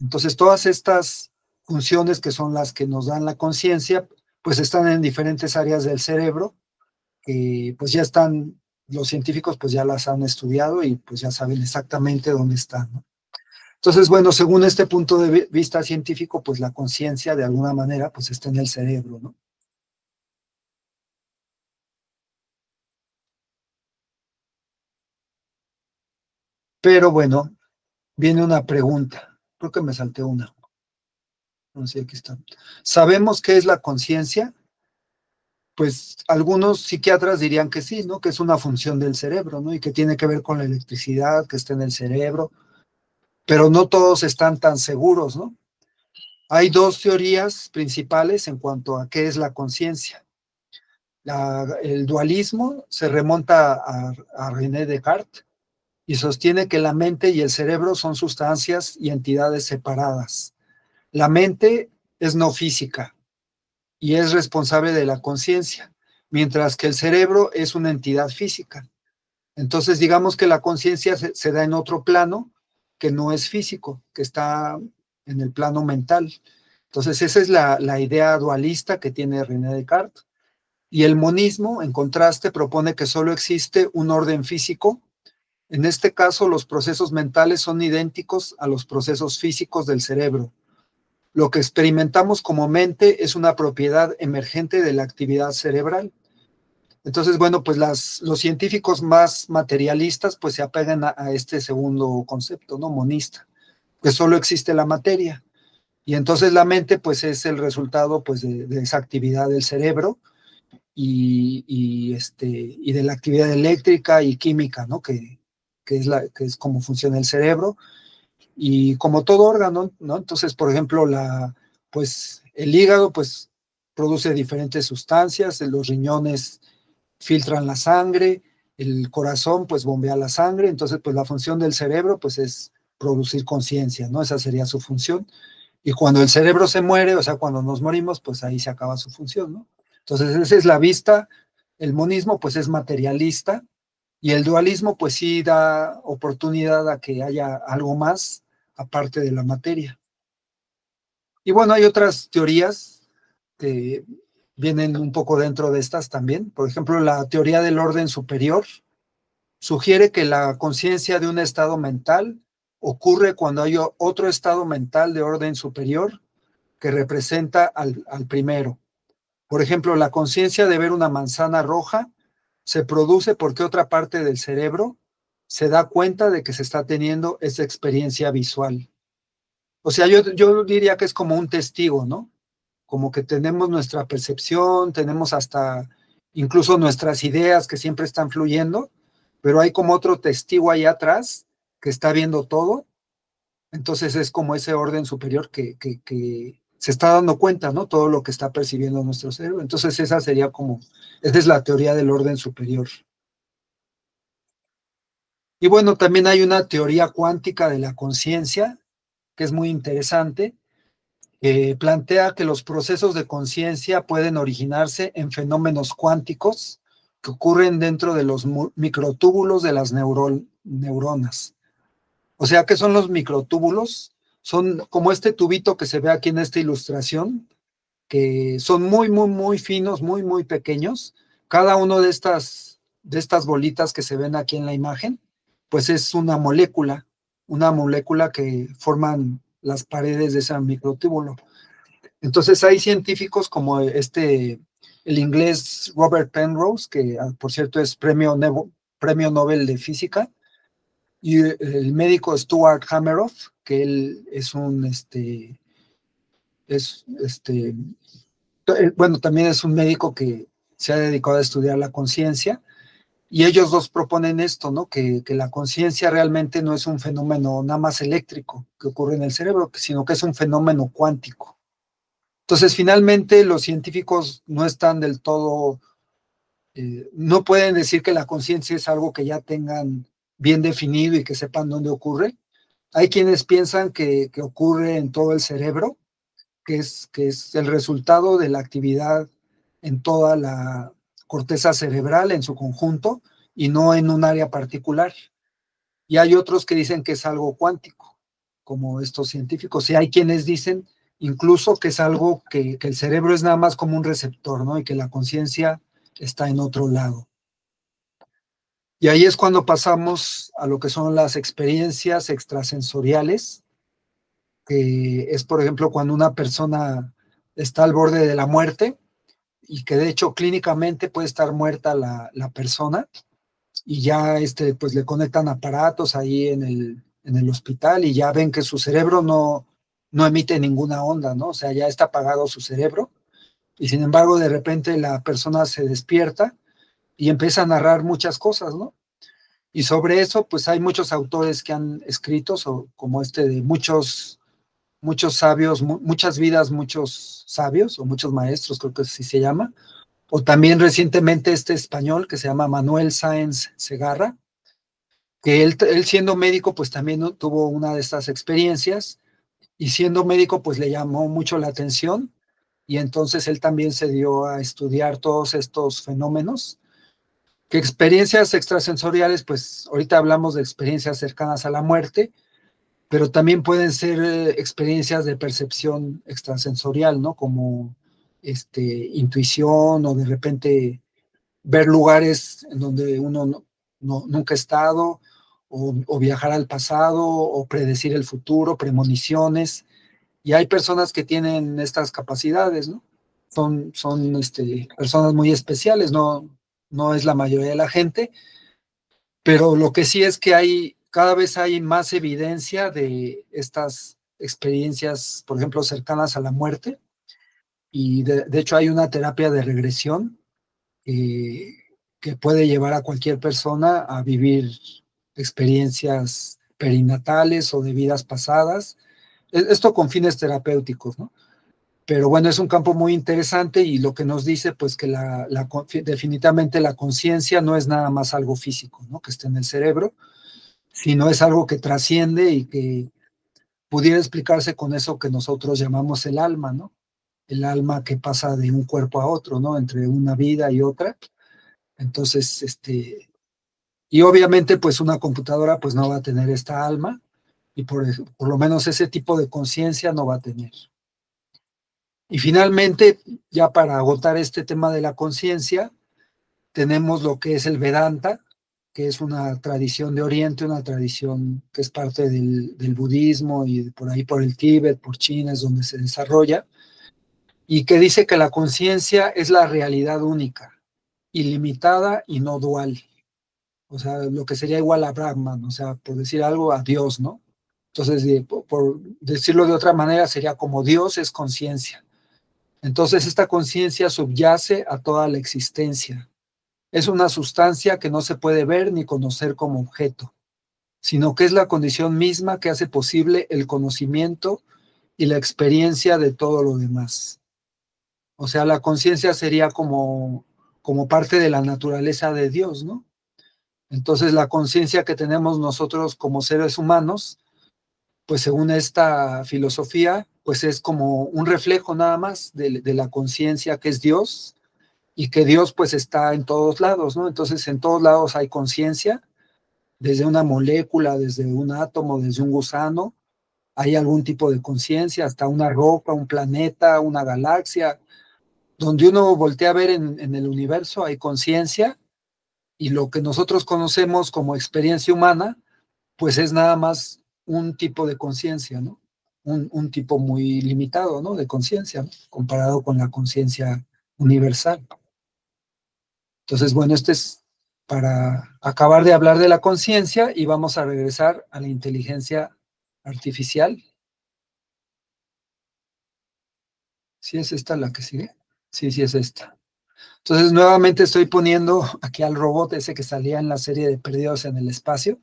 Speaker 1: entonces todas estas funciones que son las que nos dan la conciencia, pues están en diferentes áreas del cerebro, que pues ya están, los científicos pues ya las han estudiado y pues ya saben exactamente dónde están, ¿no? Entonces, bueno, según este punto de vista científico, pues la conciencia de alguna manera pues está en el cerebro, ¿no? Pero bueno, viene una pregunta. Creo que me salté una. No sé, aquí está. ¿Sabemos qué es la conciencia? Pues algunos psiquiatras dirían que sí, ¿no? Que es una función del cerebro, ¿no? Y que tiene que ver con la electricidad que está en el cerebro, pero no todos están tan seguros, ¿no? Hay dos teorías principales en cuanto a qué es la conciencia. El dualismo se remonta a René Descartes y sostiene que la mente y el cerebro son sustancias y entidades separadas. La mente es no física y es responsable de la conciencia, mientras que el cerebro es una entidad física. Entonces, digamos que la conciencia se da en otro plano que no es físico, que está en el plano mental. Entonces, esa es la idea dualista que tiene René Descartes. Y el monismo, en contraste, propone que solo existe un orden físico. En este caso, los procesos mentales son idénticos a los procesos físicos del cerebro. Lo que experimentamos como mente es una propiedad emergente de la actividad cerebral. Entonces, bueno, pues los científicos más materialistas pues se apegan a este segundo concepto, ¿no? Monista, que solo existe la materia. Y entonces la mente pues es el resultado pues de esa actividad del cerebro y de la actividad eléctrica y química, ¿no? Que es cómo funciona el cerebro y como todo órgano, ¿no? Entonces, por ejemplo, pues el hígado pues produce diferentes sustancias, los riñones filtran la sangre, el corazón pues bombea la sangre, entonces pues la función del cerebro pues es producir conciencia, ¿no? Esa sería su función. Y cuando el cerebro se muere, o sea, cuando nos morimos, pues ahí se acaba su función, ¿no? Entonces esa es la vista. El monismo pues es materialista y el dualismo pues sí da oportunidad a que haya algo más aparte de la materia. Y bueno, hay otras teorías que vienen un poco dentro de estas también. Por ejemplo, la teoría del orden superior sugiere que la conciencia de un estado mental ocurre cuando hay otro estado mental de orden superior que representa al primero. Por ejemplo, la conciencia de ver una manzana roja se produce porque otra parte del cerebro se da cuenta de que se está teniendo esa experiencia visual. O sea, yo diría que es como un testigo, ¿no? Como que tenemos nuestra percepción, tenemos hasta incluso nuestras ideas que siempre están fluyendo, pero hay como otro testigo ahí atrás que está viendo todo. Entonces es como ese orden superior que se está dando cuenta, ¿no? Todo lo que está percibiendo nuestro cerebro. Entonces esa sería como, esa es la teoría del orden superior. Y bueno, también hay una teoría cuántica de la conciencia que es muy interesante, plantea que los procesos de conciencia pueden originarse en fenómenos cuánticos que ocurren dentro de los microtúbulos de las neuronas. O sea, ¿qué son los microtúbulos? Son como este tubito que se ve aquí en esta ilustración, que son muy, muy, muy finos, muy, muy pequeños. Cada uno de estas bolitas que se ven aquí en la imagen, pues es una molécula que forman las paredes de ese microtúbulo. Entonces hay científicos como el inglés Robert Penrose, que por cierto es premio Nobel de Física, y el médico Stuart Hameroff, que él es bueno, también es un médico que se ha dedicado a estudiar la conciencia, y ellos dos proponen esto, ¿no? Que la conciencia realmente no es un fenómeno nada más eléctrico que ocurre en el cerebro, sino que es un fenómeno cuántico. Entonces, finalmente, los científicos no están del todo, no pueden decir que la conciencia es algo que ya tengan bien definido y que sepan dónde ocurre. Hay quienes piensan que ocurre en todo el cerebro, que es el resultado de la actividad en toda la corteza cerebral en su conjunto y no en un área particular. Y hay otros que dicen que es algo cuántico, como estos científicos. Y hay quienes dicen incluso que es algo que el cerebro es nada más como un receptor, ¿no? Y que la conciencia está en otro lado. Y ahí es cuando pasamos a lo que son las experiencias extrasensoriales, que es, por ejemplo, cuando una persona está al borde de la muerte y que de hecho clínicamente puede estar muerta la persona y ya pues le conectan aparatos ahí en el hospital y ya ven que su cerebro no emite ninguna onda, ¿no? O sea, ya está apagado su cerebro y sin embargo de repente la persona se despierta y empieza a narrar muchas cosas, ¿no? Y sobre eso, pues hay muchos autores que han escrito, como de muchos sabios, muchas vidas, muchos sabios, o muchos maestros, creo que así se llama. O también recientemente este español que se llama Manuel Sáenz Segarra, que él siendo médico, pues también tuvo una de estas experiencias, y siendo médico, pues le llamó mucho la atención, y entonces él también se dio a estudiar todos estos fenómenos. Que experiencias extrasensoriales, pues ahorita hablamos de experiencias cercanas a la muerte, pero también pueden ser experiencias de percepción extrasensorial, ¿no? Como intuición o de repente ver lugares en donde uno nunca ha estado, o viajar al pasado, o predecir el futuro, premoniciones. Y hay personas que tienen estas capacidades, ¿no? Son personas muy especiales, no es la mayoría de la gente, pero lo que sí es que cada vez hay más evidencia de estas experiencias, por ejemplo, cercanas a la muerte, y de hecho hay una terapia de regresión eh, que puede llevar a cualquier persona a vivir experiencias perinatales o de vidas pasadas, esto con fines terapéuticos, ¿no? Pero bueno, es un campo muy interesante y lo que nos dice, pues que definitivamente la conciencia no es nada más algo físico, ¿no? Que esté en el cerebro, sino es algo que trasciende y que pudiera explicarse con eso que nosotros llamamos el alma, ¿no? El alma que pasa de un cuerpo a otro, ¿no? Entre una vida y otra. Entonces, y obviamente, pues una computadora pues no va a tener esta alma y por lo menos ese tipo de conciencia no va a tener. Y finalmente, ya para agotar este tema de la conciencia, tenemos lo que es el Vedanta, que es una tradición de Oriente, una tradición que es parte del budismo y por ahí por el Tíbet, por China, es donde se desarrolla, y que dice que la conciencia es la realidad única, ilimitada y no dual. O sea, lo que sería igual a Brahman, o sea, por decir algo, a Dios, ¿no? Entonces, por decirlo de otra manera, sería como Dios es conciencia. Entonces, esta conciencia subyace a toda la existencia. Es una sustancia que no se puede ver ni conocer como objeto, sino que es la condición misma que hace posible el conocimiento y la experiencia de todo lo demás. O sea, la conciencia sería como parte de la naturaleza de Dios, ¿no? Entonces, la conciencia que tenemos nosotros como seres humanos, pues según esta filosofía, pues es como un reflejo nada más de la conciencia que es Dios y que Dios pues está en todos lados, ¿no? Entonces, en todos lados hay conciencia, desde una molécula, desde un átomo, desde un gusano, hay algún tipo de conciencia, hasta una roca, un planeta, una galaxia, donde uno voltea a ver en el universo hay conciencia y lo que nosotros conocemos como experiencia humana, pues es nada más un tipo de conciencia, ¿no? Un tipo muy limitado, ¿no? De conciencia, ¿no? Comparado con la conciencia universal. Entonces, bueno, este es para acabar de hablar de la conciencia y vamos a regresar a la inteligencia artificial. ¿Sí es esta la que sigue? Sí, sí es esta. Entonces, nuevamente estoy poniendo aquí al robot ese que salía en la serie de Perdidos en el Espacio,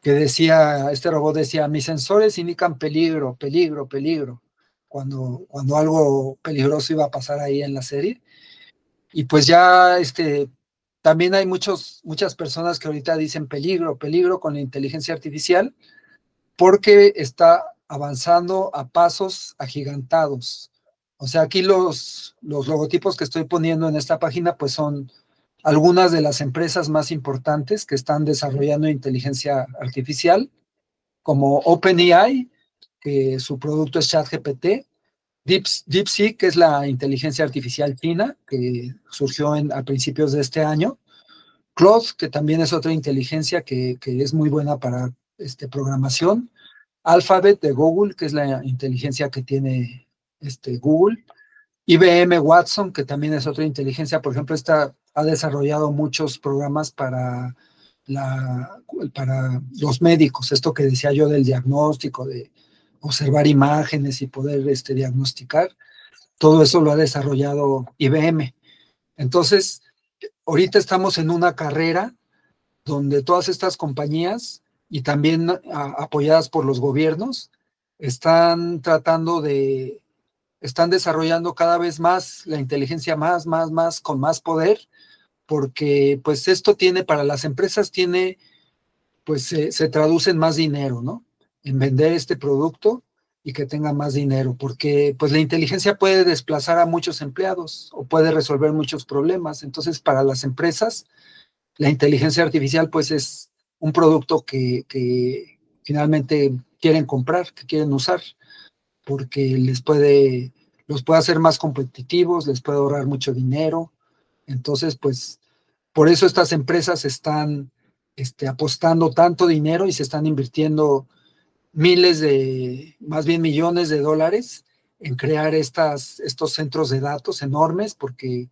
Speaker 1: que decía, este robot decía, mis sensores indican peligro, peligro, peligro, cuando algo peligroso iba a pasar ahí en la serie. Y pues ya también hay muchas personas que ahorita dicen peligro, peligro con la inteligencia artificial, porque está avanzando a pasos agigantados. O sea, aquí los logotipos que estoy poniendo en esta página, pues son algunas de las empresas más importantes que están desarrollando inteligencia artificial, como OpenAI, que su producto es ChatGPT, DeepSeek, que es la inteligencia artificial china, que surgió a principios de este año, Claude, que también es otra inteligencia que es muy buena para programación, Alphabet de Google, que es la inteligencia que tiene Google, IBM Watson, que también es otra inteligencia, por ejemplo, ha desarrollado muchos programas para los médicos, esto que decía yo del diagnóstico, de observar imágenes y poder diagnosticar, todo eso lo ha desarrollado IBM. Entonces, ahorita estamos en una carrera donde todas estas compañías y también apoyadas por los gobiernos están están desarrollando cada vez más la inteligencia más, con más poder, porque pues esto tiene, para las empresas pues se traduce en más dinero, ¿no? En vender este producto y que tenga más dinero, porque pues la inteligencia puede desplazar a muchos empleados o puede resolver muchos problemas. Entonces, para las empresas, la inteligencia artificial pues es un producto que finalmente quieren comprar, que quieren usar, porque los puede hacer más competitivos, les puede ahorrar mucho dinero. Entonces, pues, por eso estas empresas están apostando tanto dinero y se están invirtiendo más bien millones de dólares en crear estos centros de datos enormes, porque,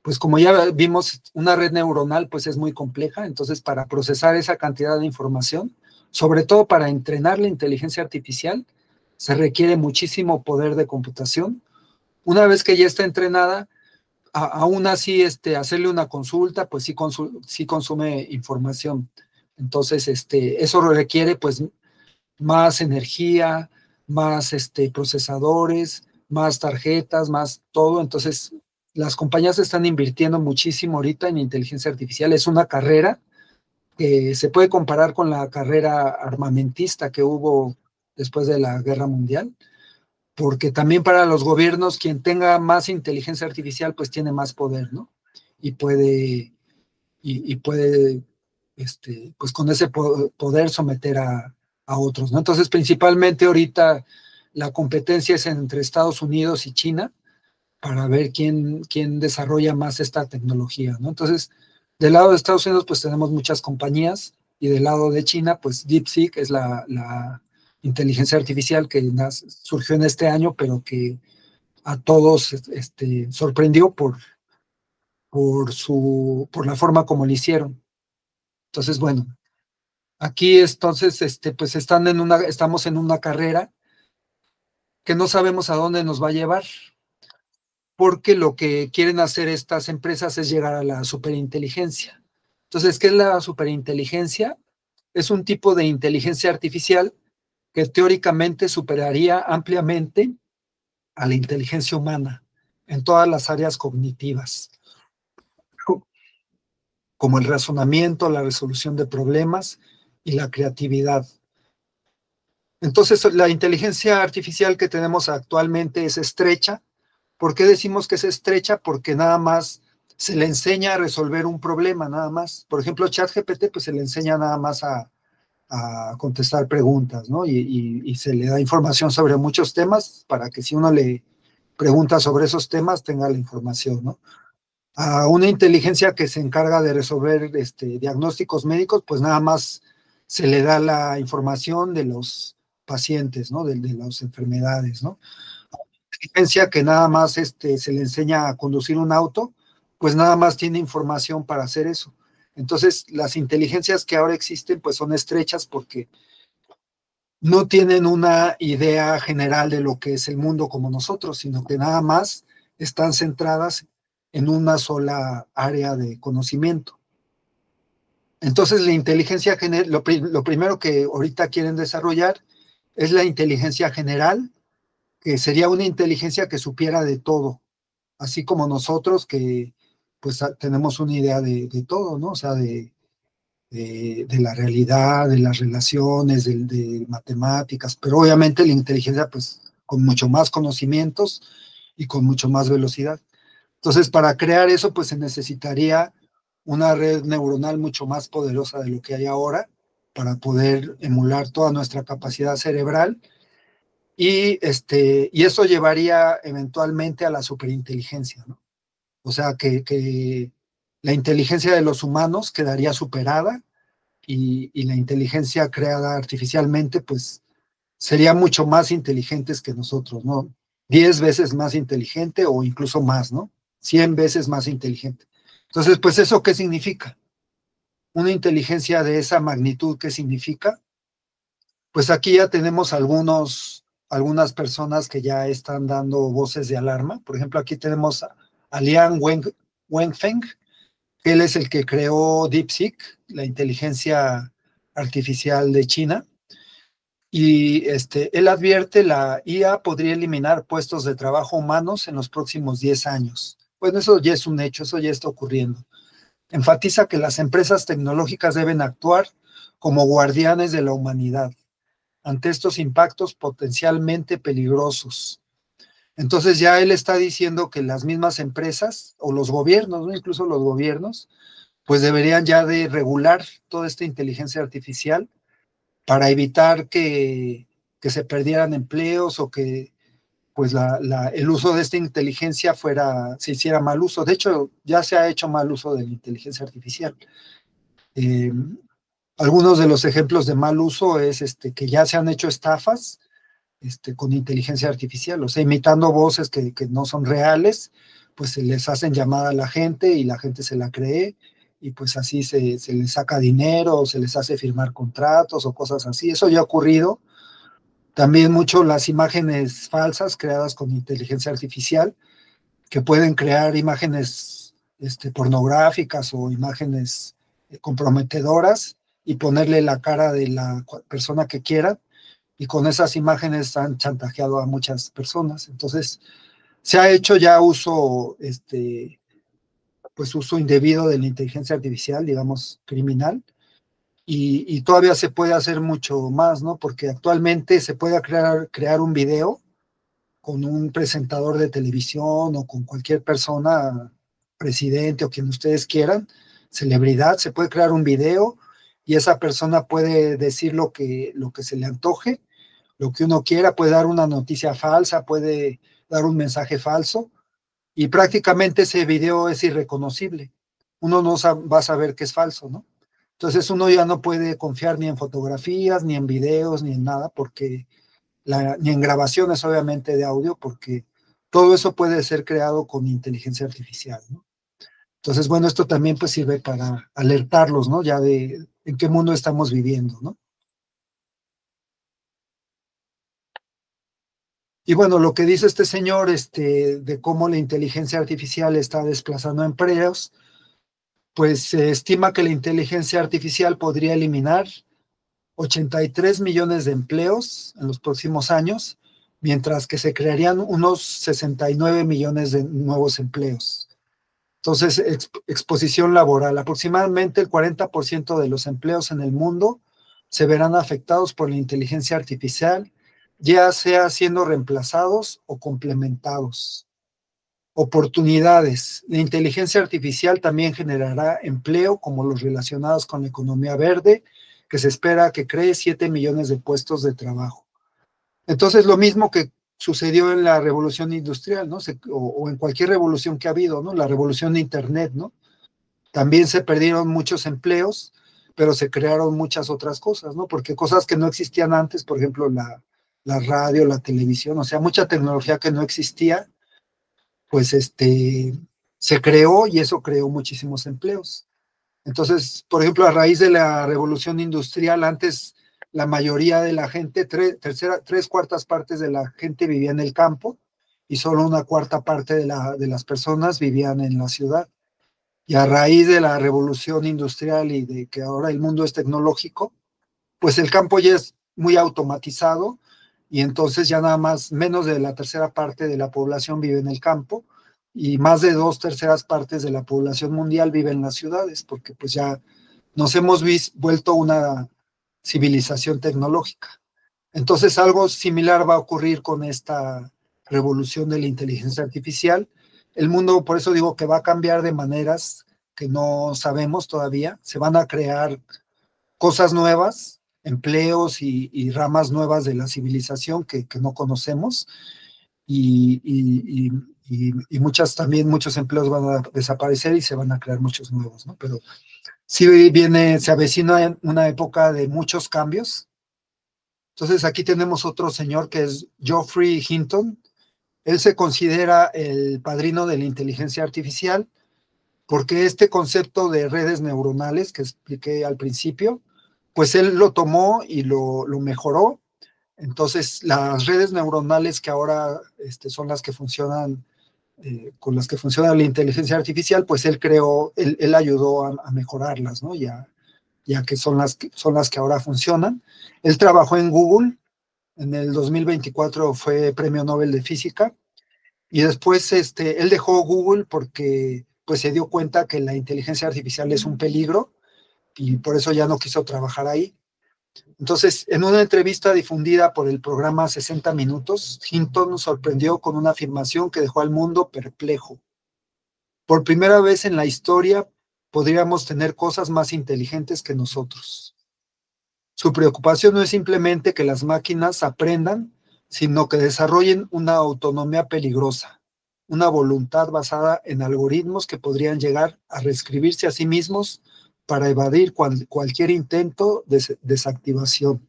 Speaker 1: pues como ya vimos, una red neuronal pues es muy compleja, entonces para procesar esa cantidad de información, sobre todo para entrenar la inteligencia artificial, se requiere muchísimo poder de computación. Una vez que ya está entrenada, aún así hacerle una consulta, pues sí consume información. Entonces, eso requiere pues más energía, más procesadores, más tarjetas, más todo. Entonces, las compañías están invirtiendo muchísimo ahorita en inteligencia artificial. Es una carrera que se puede comparar con la carrera armamentista que hubo después de la Guerra Mundial, porque también para los gobiernos, quien tenga más inteligencia artificial, pues tiene más poder, ¿no? Y puede pues con ese poder someter a otros, ¿no? Entonces, principalmente ahorita la competencia es entre Estados Unidos y China para ver quién desarrolla más esta tecnología, ¿no? Entonces, del lado de Estados Unidos, pues tenemos muchas compañías, y del lado de China, pues DeepSeek es la inteligencia artificial que surgió en este año, pero que a todos sorprendió por la forma como lo hicieron. Entonces, bueno, aquí entonces, pues estamos en una carrera que no sabemos a dónde nos va a llevar, porque lo que quieren hacer estas empresas es llegar a la superinteligencia. Entonces, ¿qué es la superinteligencia? Es un tipo de inteligencia artificial que teóricamente superaría ampliamente a la inteligencia humana en todas las áreas cognitivas, como el razonamiento, la resolución de problemas y la creatividad. Entonces, la inteligencia artificial que tenemos actualmente es estrecha. ¿Por qué decimos que es estrecha? Porque nada más se le enseña a resolver un problema, nada más. Por ejemplo, ChatGPT, pues se le enseña nada más a contestar preguntas, ¿no? Y se le da información sobre muchos temas para que si uno le pregunta sobre esos temas, tenga la información, ¿no? A una inteligencia que se encarga de resolver diagnósticos médicos, pues nada más se le da la información de los pacientes, ¿no? De las enfermedades, ¿no? Inteligencia que nada más se le enseña a conducir un auto, pues nada más tiene información para hacer eso. Entonces, las inteligencias que ahora existen, pues son estrechas porque no tienen una idea general de lo que es el mundo como nosotros, sino que nada más están centradas en una sola área de conocimiento. Entonces, la inteligencia general, lo primero que ahorita quieren desarrollar es la inteligencia general, que sería una inteligencia que supiera de todo, así como nosotros que pues tenemos una idea de todo, ¿no? O sea, de la realidad, de las relaciones, de matemáticas, pero obviamente la inteligencia pues con mucho más conocimientos y con mucho más velocidad. Entonces, para crear eso pues se necesitaría una red neuronal mucho más poderosa de lo que hay ahora para poder emular toda nuestra capacidad cerebral y eso llevaría eventualmente a la superinteligencia, ¿no? O sea, que la inteligencia de los humanos quedaría superada y la inteligencia creada artificialmente, pues sería mucho más inteligentes que nosotros, ¿no? 10 veces más inteligente o incluso más, ¿no? 100 veces más inteligente. Entonces, pues eso, ¿qué significa? Una inteligencia de esa magnitud, ¿qué significa? Pues aquí ya tenemos algunas personas que ya están dando voces de alarma. Por ejemplo, aquí tenemos a Liang Wenfeng, que él es el que creó DeepSeek, la inteligencia artificial de China. Y él advierte la IA podría eliminar puestos de trabajo humanos en los próximos 10 años. Bueno, eso ya es un hecho, eso ya está ocurriendo. Enfatiza que las empresas tecnológicas deben actuar como guardianes de la humanidad ante estos impactos potencialmente peligrosos. Entonces ya él está diciendo que las mismas empresas o los gobiernos, ¿no? Incluso los gobiernos, pues deberían ya de regular toda esta inteligencia artificial para evitar que se perdieran empleos o que pues el uso de esta inteligencia se hiciera mal uso. De hecho, ya se ha hecho mal uso de la inteligencia artificial. Eh, Algunos de los ejemplos de mal uso es que ya se han hecho estafas con inteligencia artificial, o sea, imitando voces que no son reales, pues se les hacen llamada a la gente y la gente se la cree y pues así se les saca dinero o se les hace firmar contratos o cosas así. Eso ya ha ocurrido. También mucho las imágenes falsas creadas con inteligencia artificial, que pueden crear imágenes pornográficas o imágenes comprometedoras y ponerle la cara de la persona que quiera, y con esas imágenes han chantajeado a muchas personas. Entonces, se ha hecho ya uso, pues uso indebido de la inteligencia artificial, digamos, criminal, y todavía se puede hacer mucho más, ¿no? Porque actualmente se puede crear un video con un presentador de televisión o con cualquier persona, presidente o quien ustedes quieran, celebridad, se puede crear un video y esa persona puede decir lo que se le antoje, lo que uno quiera, puede dar una noticia falsa, puede dar un mensaje falso y prácticamente ese video es irreconocible. Uno no va a saber que es falso, ¿no? Entonces uno ya no puede confiar ni en fotografías, ni en videos, ni en nada, porque ni en grabaciones obviamente de audio, porque todo eso puede ser creado con inteligencia artificial, ¿no? Entonces, bueno, esto también pues sirve para alertarlos, ¿no? Ya de en qué mundo estamos viviendo, ¿no? Y bueno, lo que dice este señor, de cómo la inteligencia artificial está desplazando empleos, pues se estima que la inteligencia artificial podría eliminar 83 millones de empleos en los próximos años, mientras que se crearían unos 69 millones de nuevos empleos. Entonces, exposición laboral. Aproximadamente el 40% de los empleos en el mundo se verán afectados por la inteligencia artificial, ya sea siendo reemplazados o complementados. Oportunidades. La inteligencia artificial también generará empleo como los relacionados con la economía verde, que se espera que cree 7 millones de puestos de trabajo. Entonces, lo mismo que sucedió en la revolución industrial, ¿no? O en cualquier revolución que ha habido, ¿no? La revolución de Internet, ¿no? También se perdieron muchos empleos, pero se crearon muchas otras cosas, ¿no? Porque cosas que no existían antes, por ejemplo, la radio, la televisión, o sea, mucha tecnología que no existía, pues se creó y eso creó muchísimos empleos. Entonces, por ejemplo, a raíz de la revolución industrial, antes la mayoría de la gente, tres cuartas partes de la gente vivía en el campo y solo una cuarta parte de las personas vivían en la ciudad. Y a raíz de la revolución industrial y de que ahora el mundo es tecnológico, pues el campo ya es muy automatizado y entonces ya nada más menos de la tercera parte de la población vive en el campo y más de 2/3 partes de la población mundial vive en las ciudades, porque pues ya nos hemos vuelto una civilización tecnológica. Entonces algo similar va a ocurrir con esta revolución de la inteligencia artificial. El mundo, por eso digo que va a cambiar de maneras que no sabemos todavía. Se van a crear cosas nuevas, empleos y ramas nuevas de la civilización que no conocemos y también muchos empleos van a desaparecer y se van a crear muchos nuevos, ¿no? Pero sí se avecina una época de muchos cambios. Entonces aquí tenemos otro señor que es Geoffrey Hinton. Él se considera el padrino de la inteligencia artificial porque este concepto de redes neuronales que expliqué al principio, pues él lo tomó y lo mejoró. Entonces, las redes neuronales que ahora son las que funcionan, con las que funciona la inteligencia artificial, pues él ayudó a mejorarlas, ¿no? Ya que son las que ahora funcionan. Él trabajó en Google, en el 2024 fue Premio Nobel de Física, y después él dejó Google porque pues se dio cuenta que la inteligencia artificial es un peligro y por eso ya no quiso trabajar ahí. Entonces, en una entrevista difundida por el programa 60 Minutos, Hinton sorprendió con una afirmación que dejó al mundo perplejo. Por primera vez en la historia podríamos tener cosas más inteligentes que nosotros. Su preocupación no es simplemente que las máquinas aprendan, sino que desarrollen una autonomía peligrosa, una voluntad basada en algoritmos que podrían llegar a reescribirse a sí mismos para evadir cualquier intento de desactivación.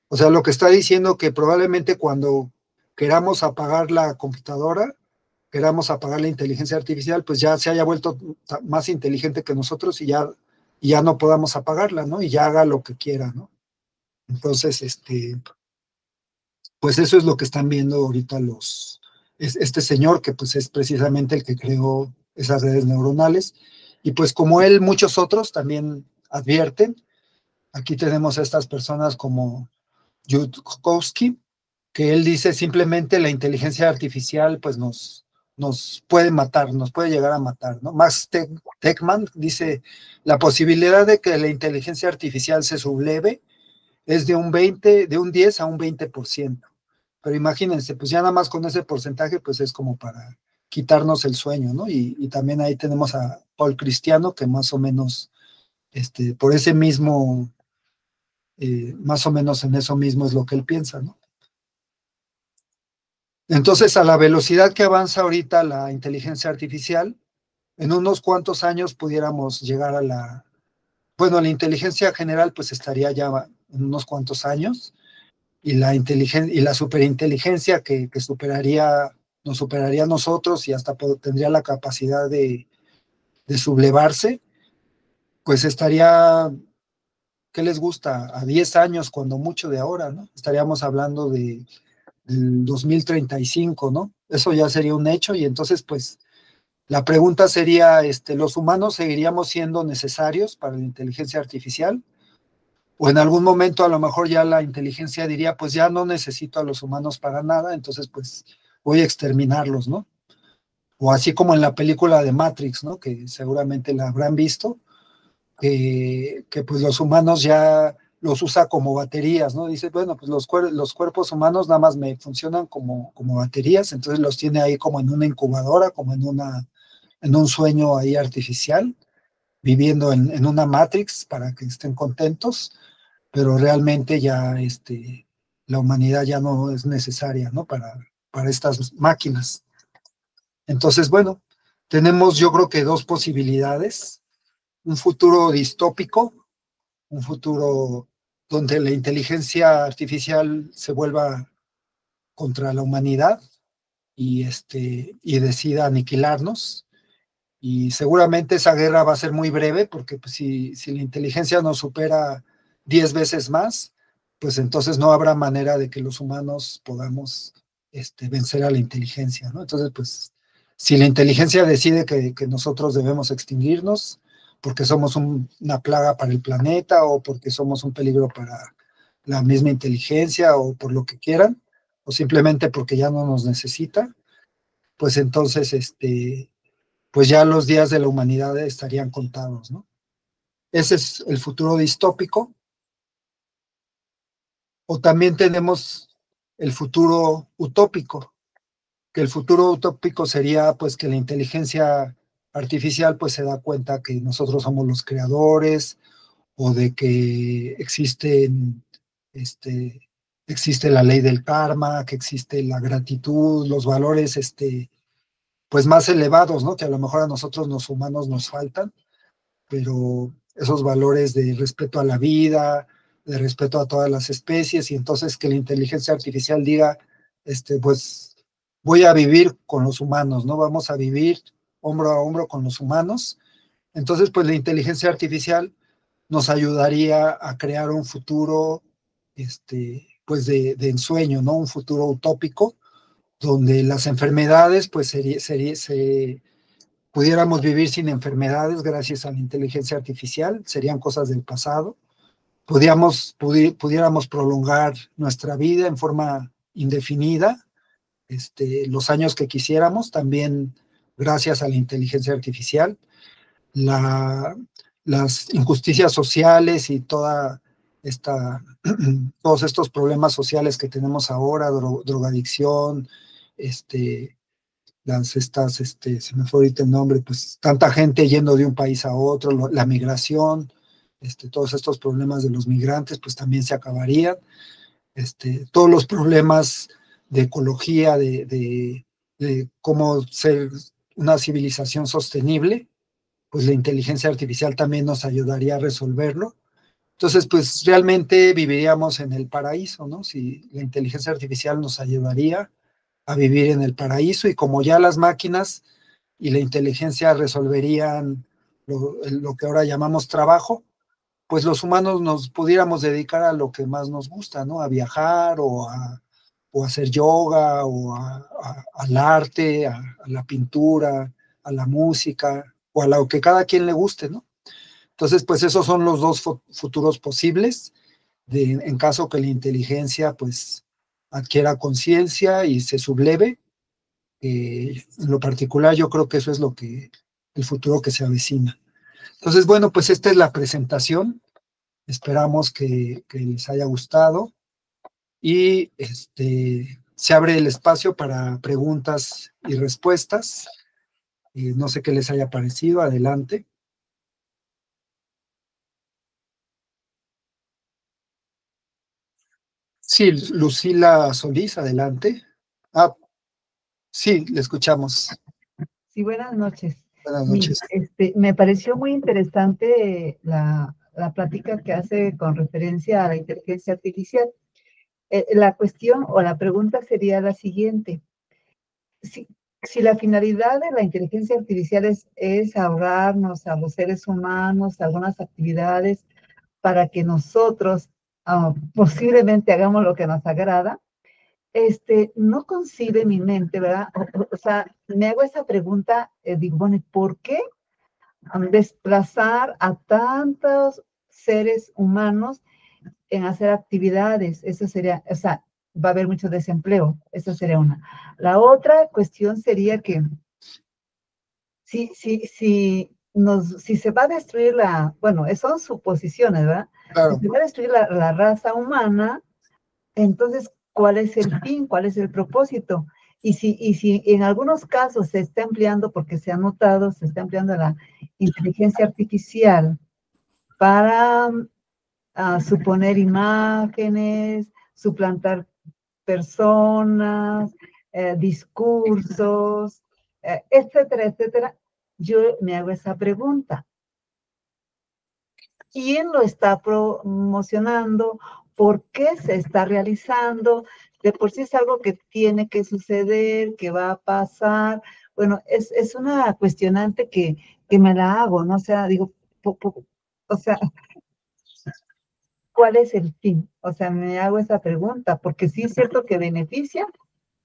Speaker 1: O sea, lo que está diciendo que probablemente cuando queramos apagar la computadora, queramos apagar la inteligencia artificial, pues ya se haya vuelto más inteligente que nosotros y ya no podamos apagarla, ¿no? Y ya haga lo que quiera, ¿no? Entonces, pues eso es lo que están viendo ahorita este señor, que pues es precisamente el que creó esas redes neuronales. Y pues como él, muchos otros también advierten. Aquí tenemos a estas personas como Yudkowsky, que él dice simplemente la inteligencia artificial pues nos puede matar, nos puede llegar a matar, ¿no? Max Tegmark dice, la posibilidad de que la inteligencia artificial se subleve es de un 10 a un 20%. Pero imagínense, pues ya nada más con ese porcentaje, pues es como para quitarnos el sueño, ¿no? Y también ahí tenemos a Paul Cristiano, que más o menos, por ese mismo, más o menos en eso mismo es lo que él piensa, ¿no? Entonces, a la velocidad que avanza ahorita la inteligencia artificial, en unos cuantos años pudiéramos llegar a bueno, la inteligencia general pues estaría ya en unos cuantos años, y la superinteligencia que nos superaría a nosotros y hasta tendría la capacidad de sublevarse, pues estaría, ¿qué les gusta? A 10 años, cuando mucho de ahora, ¿no? Estaríamos hablando del 2035, ¿no? Eso ya sería un hecho y entonces, pues, la pregunta sería, ¿los humanos seguiríamos siendo necesarios para la inteligencia artificial? O en algún momento a lo mejor ya la inteligencia diría, pues ya no necesito a los humanos para nada, entonces pues voy a exterminarlos, ¿no? O así como en la película de Matrix, ¿no? Que seguramente la habrán visto, que pues los humanos ya los usa como baterías, ¿no? Dice, bueno, pues los cuerpos humanos nada más me funcionan como baterías, entonces los tiene ahí como en una incubadora, como en un sueño ahí artificial, viviendo en una Matrix para que estén contentos, pero realmente ya la humanidad ya no es necesaria, ¿no? Para estas máquinas. Entonces, bueno, tenemos yo creo que dos posibilidades, un futuro distópico, un futuro donde la inteligencia artificial se vuelva contra la humanidad y decida aniquilarnos. Y seguramente esa guerra va a ser muy breve, porque pues, si la inteligencia nos supera 10 veces más, pues entonces no habrá manera de que los humanos podamos vencer a la inteligencia, ¿no? Entonces, pues, si la inteligencia decide que nosotros debemos extinguirnos, porque somos una plaga para el planeta, o porque somos un peligro para la misma inteligencia, o por lo que quieran, o simplemente porque ya no nos necesita, pues entonces, pues ya los días de la humanidad estarían contados, ¿no? Ese es el futuro distópico. O también tenemos el futuro utópico, que el futuro utópico sería pues que la inteligencia artificial pues se da cuenta que nosotros somos los creadores, o de que existe la ley del karma, que existe la gratitud, los valores pues más elevados, ¿no? Que a lo mejor a nosotros los humanos nos faltan, pero esos valores de respeto a la vida, de respeto a todas las especies, y entonces que la inteligencia artificial diga, pues voy a vivir con los humanos, ¿no? Vamos a vivir hombro a hombro con los humanos. Entonces, pues la inteligencia artificial nos ayudaría a crear un futuro, pues de ensueño, ¿no? Un futuro utópico, donde las enfermedades, pues pudiéramos vivir sin enfermedades gracias a la inteligencia artificial, serían cosas del pasado. Pudiéramos prolongar nuestra vida en forma indefinida, los años que quisiéramos, también gracias a la inteligencia artificial. La, las injusticias sociales y todos estos problemas sociales que tenemos ahora, drogadicción, se me fue ahorita el nombre, pues tanta gente yendo de un país a otro, la migración, todos estos problemas de los migrantes, pues también se acabarían. Todos los problemas de ecología, de cómo ser una civilización sostenible, pues la inteligencia artificial también nos ayudaría a resolverlo. Entonces, pues realmente viviríamos en el paraíso, ¿no? Si la inteligencia artificial nos ayudaría a vivir en el paraíso, y como ya las máquinas y la inteligencia resolverían lo que ahora llamamos trabajo, pues los humanos nos pudiéramos dedicar a lo que más nos gusta, ¿no? A viajar o a hacer yoga al arte, a la pintura, a la música o a lo que cada quien le guste, ¿no? Entonces, pues esos son los dos futuros posibles. en caso que la inteligencia pues adquiera conciencia y se subleve. En lo particular yo creo que eso es el futuro que se avecina. Entonces, bueno, pues esta es la presentación. Esperamos que les haya gustado y se abre el espacio para preguntas y respuestas. No sé qué les haya parecido. Adelante. Sí, Lucila Solís, adelante. Ah, sí, le escuchamos.
Speaker 2: Sí, buenas noches.
Speaker 1: Buenas noches.
Speaker 2: Me pareció muy interesante la plática que hace con referencia a la inteligencia artificial. La cuestión o la pregunta sería la siguiente. Si la finalidad de la inteligencia artificial es ahorrarnos a los seres humanos algunas actividades para que nosotros posiblemente hagamos lo que nos agrada, no concibe mi mente, ¿verdad? O sea, me hago esa pregunta, digo, bueno, ¿por qué desplazar a tantos seres humanos en hacer actividades? Eso sería, o sea, va a haber mucho desempleo, esa sería una. La otra cuestión sería que si se va a destruir bueno, son suposiciones, ¿verdad?
Speaker 1: Claro.
Speaker 2: Si se va a destruir la raza humana, entonces, ¿cuál es el fin? ¿Cuál es el propósito? Y si en algunos casos se está empleando, porque se ha notado, se está empleando la inteligencia artificial para suponer imágenes, suplantar personas, discursos, etcétera, etcétera, yo me hago esa pregunta. ¿Quién lo está promocionando? ¿Por qué se está realizando? De por sí es algo que tiene que suceder, que va a pasar. Bueno, es una cuestionante que me la hago, ¿no? O sea, digo, o sea, ¿cuál es el fin? O sea, me hago esa pregunta, porque sí es cierto que beneficia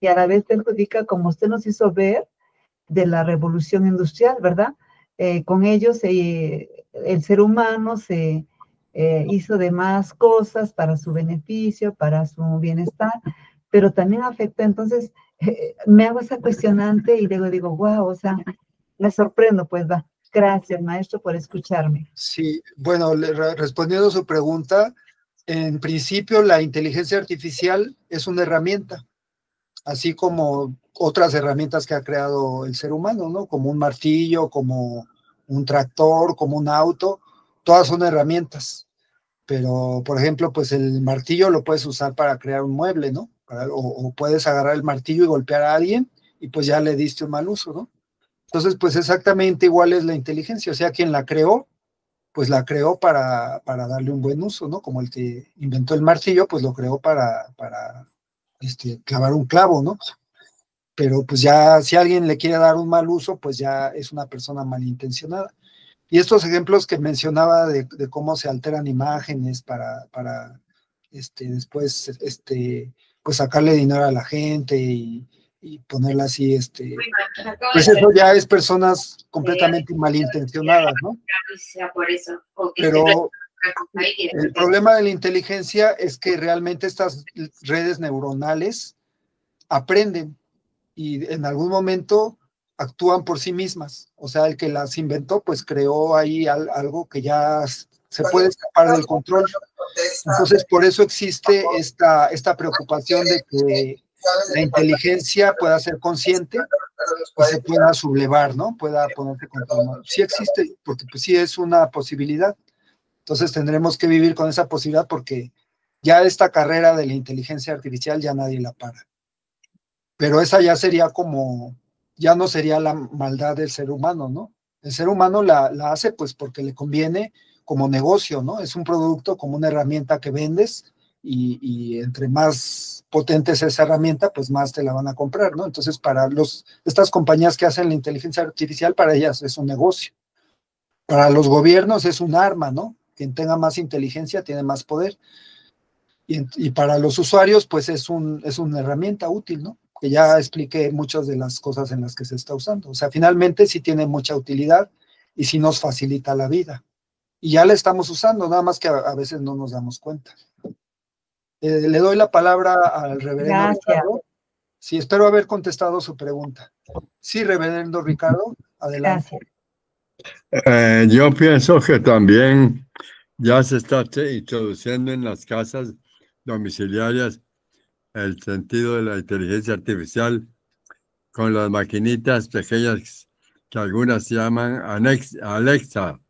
Speaker 2: y a la vez perjudica, como usted nos hizo ver, de la revolución industrial, ¿verdad? Con ellos el ser humano se hizo de más cosas para su beneficio, para su bienestar, pero también afecta, entonces me hago esa cuestionante y luego digo, wow, o sea, me sorprendo, pues va. Gracias, maestro, por escucharme.
Speaker 1: Sí, bueno, respondiendo a su pregunta, en principio la inteligencia artificial es una herramienta, así como otras herramientas que ha creado el ser humano, ¿no? Como un martillo, como un tractor, como un auto, todas son herramientas. Pero, por ejemplo, pues el martillo lo puedes usar para crear un mueble, ¿no? O puedes agarrar el martillo y golpear a alguien y pues ya le diste un mal uso, ¿no? Entonces, pues exactamente igual es la inteligencia, o sea, quien la creó, pues la creó para darle un buen uso, ¿no? Como el que inventó el martillo, pues lo creó para clavar un clavo, ¿no? Pero pues ya si alguien le quiere dar un mal uso, pues ya es una persona malintencionada. Y estos ejemplos que mencionaba de cómo se alteran imágenes para después pues sacarle dinero a la gente y ponerla así, pues eso ya es personas completamente malintencionadas, ¿no? Pero el problema de la inteligencia es que realmente estas redes neuronales aprenden y en algún momento actúan por sí mismas. O sea, el que las inventó, pues creó ahí algo que ya se puede escapar del control. Entonces, por eso existe esta preocupación de que la inteligencia pueda ser consciente y se pueda sublevar, ¿no? Pueda ponerse control. Sí existe, porque pues sí es una posibilidad. Entonces tendremos que vivir con esa posibilidad porque ya esta carrera de la inteligencia artificial ya nadie la para. Pero esa ya sería como, ya no sería la maldad del ser humano, ¿no? El ser humano la hace pues porque le conviene como negocio, ¿no? Es un producto como una herramienta que vendes y entre más potente es esa herramienta, pues más te la van a comprar, ¿no? Entonces para estas compañías que hacen la inteligencia artificial, para ellas es un negocio. Para los gobiernos es un arma, ¿no? Quien tenga más inteligencia tiene más poder. Y para los usuarios, pues es una herramienta útil, ¿no? Que ya expliqué muchas de las cosas en las que se está usando. O sea, finalmente sí tiene mucha utilidad y sí nos facilita la vida. y ya la estamos usando, nada más que a veces no nos damos cuenta. Le doy la palabra al reverendo Ricardo. Sí, espero haber contestado su pregunta. Sí, reverendo Ricardo, adelante.
Speaker 3: Yo pienso que también ya se está introduciendo en las casas domiciliarias el sentido de la inteligencia artificial con las maquinitas pequeñas que algunas llaman Alexa,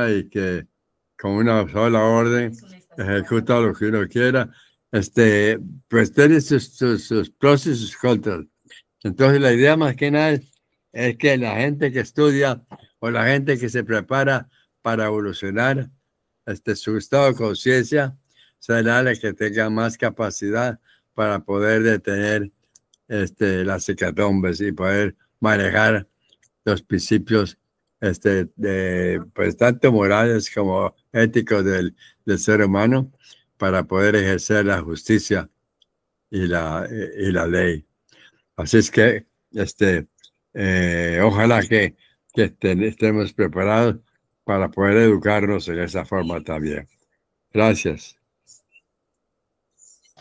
Speaker 3: y que con una sola orden ejecuta lo que uno quiera. Pues tiene sus pros y sus contras. Entonces la idea más que nada es que la gente que estudia o la gente que se prepara para evolucionar su estado de conciencia será la que tenga más capacidad para poder detener las hecatombes y poder manejar los principios pues tanto morales como éticos del ser humano para poder ejercer la justicia y la ley. Así es que ojalá que estemos preparados para poder educarnos en esa forma también. Gracias.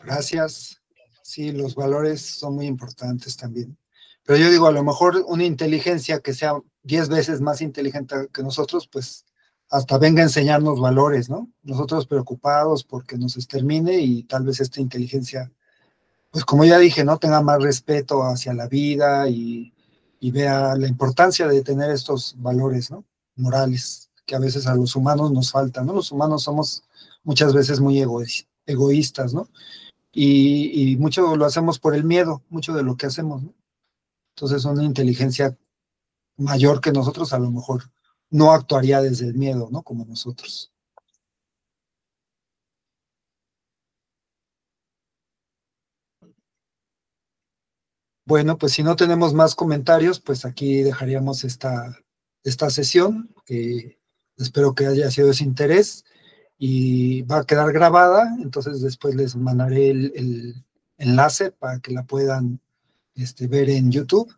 Speaker 1: Gracias. Sí, los valores son muy importantes también. Pero yo digo, a lo mejor una inteligencia que sea 10 veces más inteligente que nosotros, pues hasta venga a enseñarnos valores, ¿no? Nosotros preocupados porque nos extermine y tal vez esta inteligencia, pues como ya dije, ¿no? Tenga más respeto hacia la vida y vea la importancia de tener estos valores, ¿no? Morales, que a veces a los humanos nos faltan, ¿no? Los humanos somos muchas veces muy egoístas, ¿no? Y mucho lo hacemos por el miedo, mucho de lo que hacemos, ¿no? Entonces una inteligencia mayor que nosotros a lo mejor no actuaría desde el miedo, ¿no? Como nosotros. Bueno, pues si no tenemos más comentarios, pues aquí dejaríamos esta sesión, que espero que haya sido de su interés y va a quedar grabada, entonces después les mandaré el enlace para que la puedan ver en YouTube.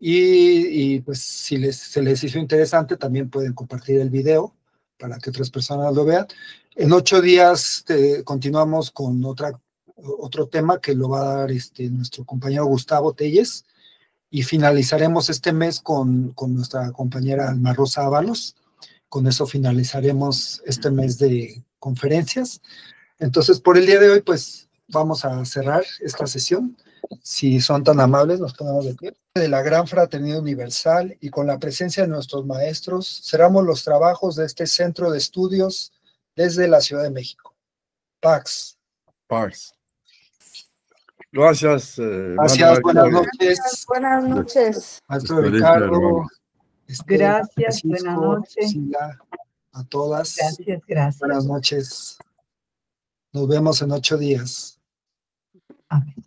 Speaker 1: Y pues si se les hizo interesante, también pueden compartir el video para que otras personas lo vean. En 8 días continuamos con otro tema que lo va a dar nuestro compañero Gustavo Telles, y finalizaremos este mes con nuestra compañera Alma Rosa Ábalos. Con eso finalizaremos este mes de conferencias. Entonces, por el día de hoy, pues vamos a cerrar esta sesión. Si son tan amables, nos ponemos de pie. De la Gran Fraternidad Universal y con la presencia de nuestros maestros, cerramos los trabajos de este centro de estudios desde la Ciudad de México. Pax.
Speaker 3: Pax. Gracias.
Speaker 1: Gracias, buenas noches.
Speaker 2: Buenas noches.
Speaker 1: Maestro Ricardo.
Speaker 2: Gracias, buenas noches.
Speaker 1: Sila, a todas.
Speaker 2: Gracias.
Speaker 1: Buenas noches. Nos vemos en 8 días.
Speaker 2: Amén.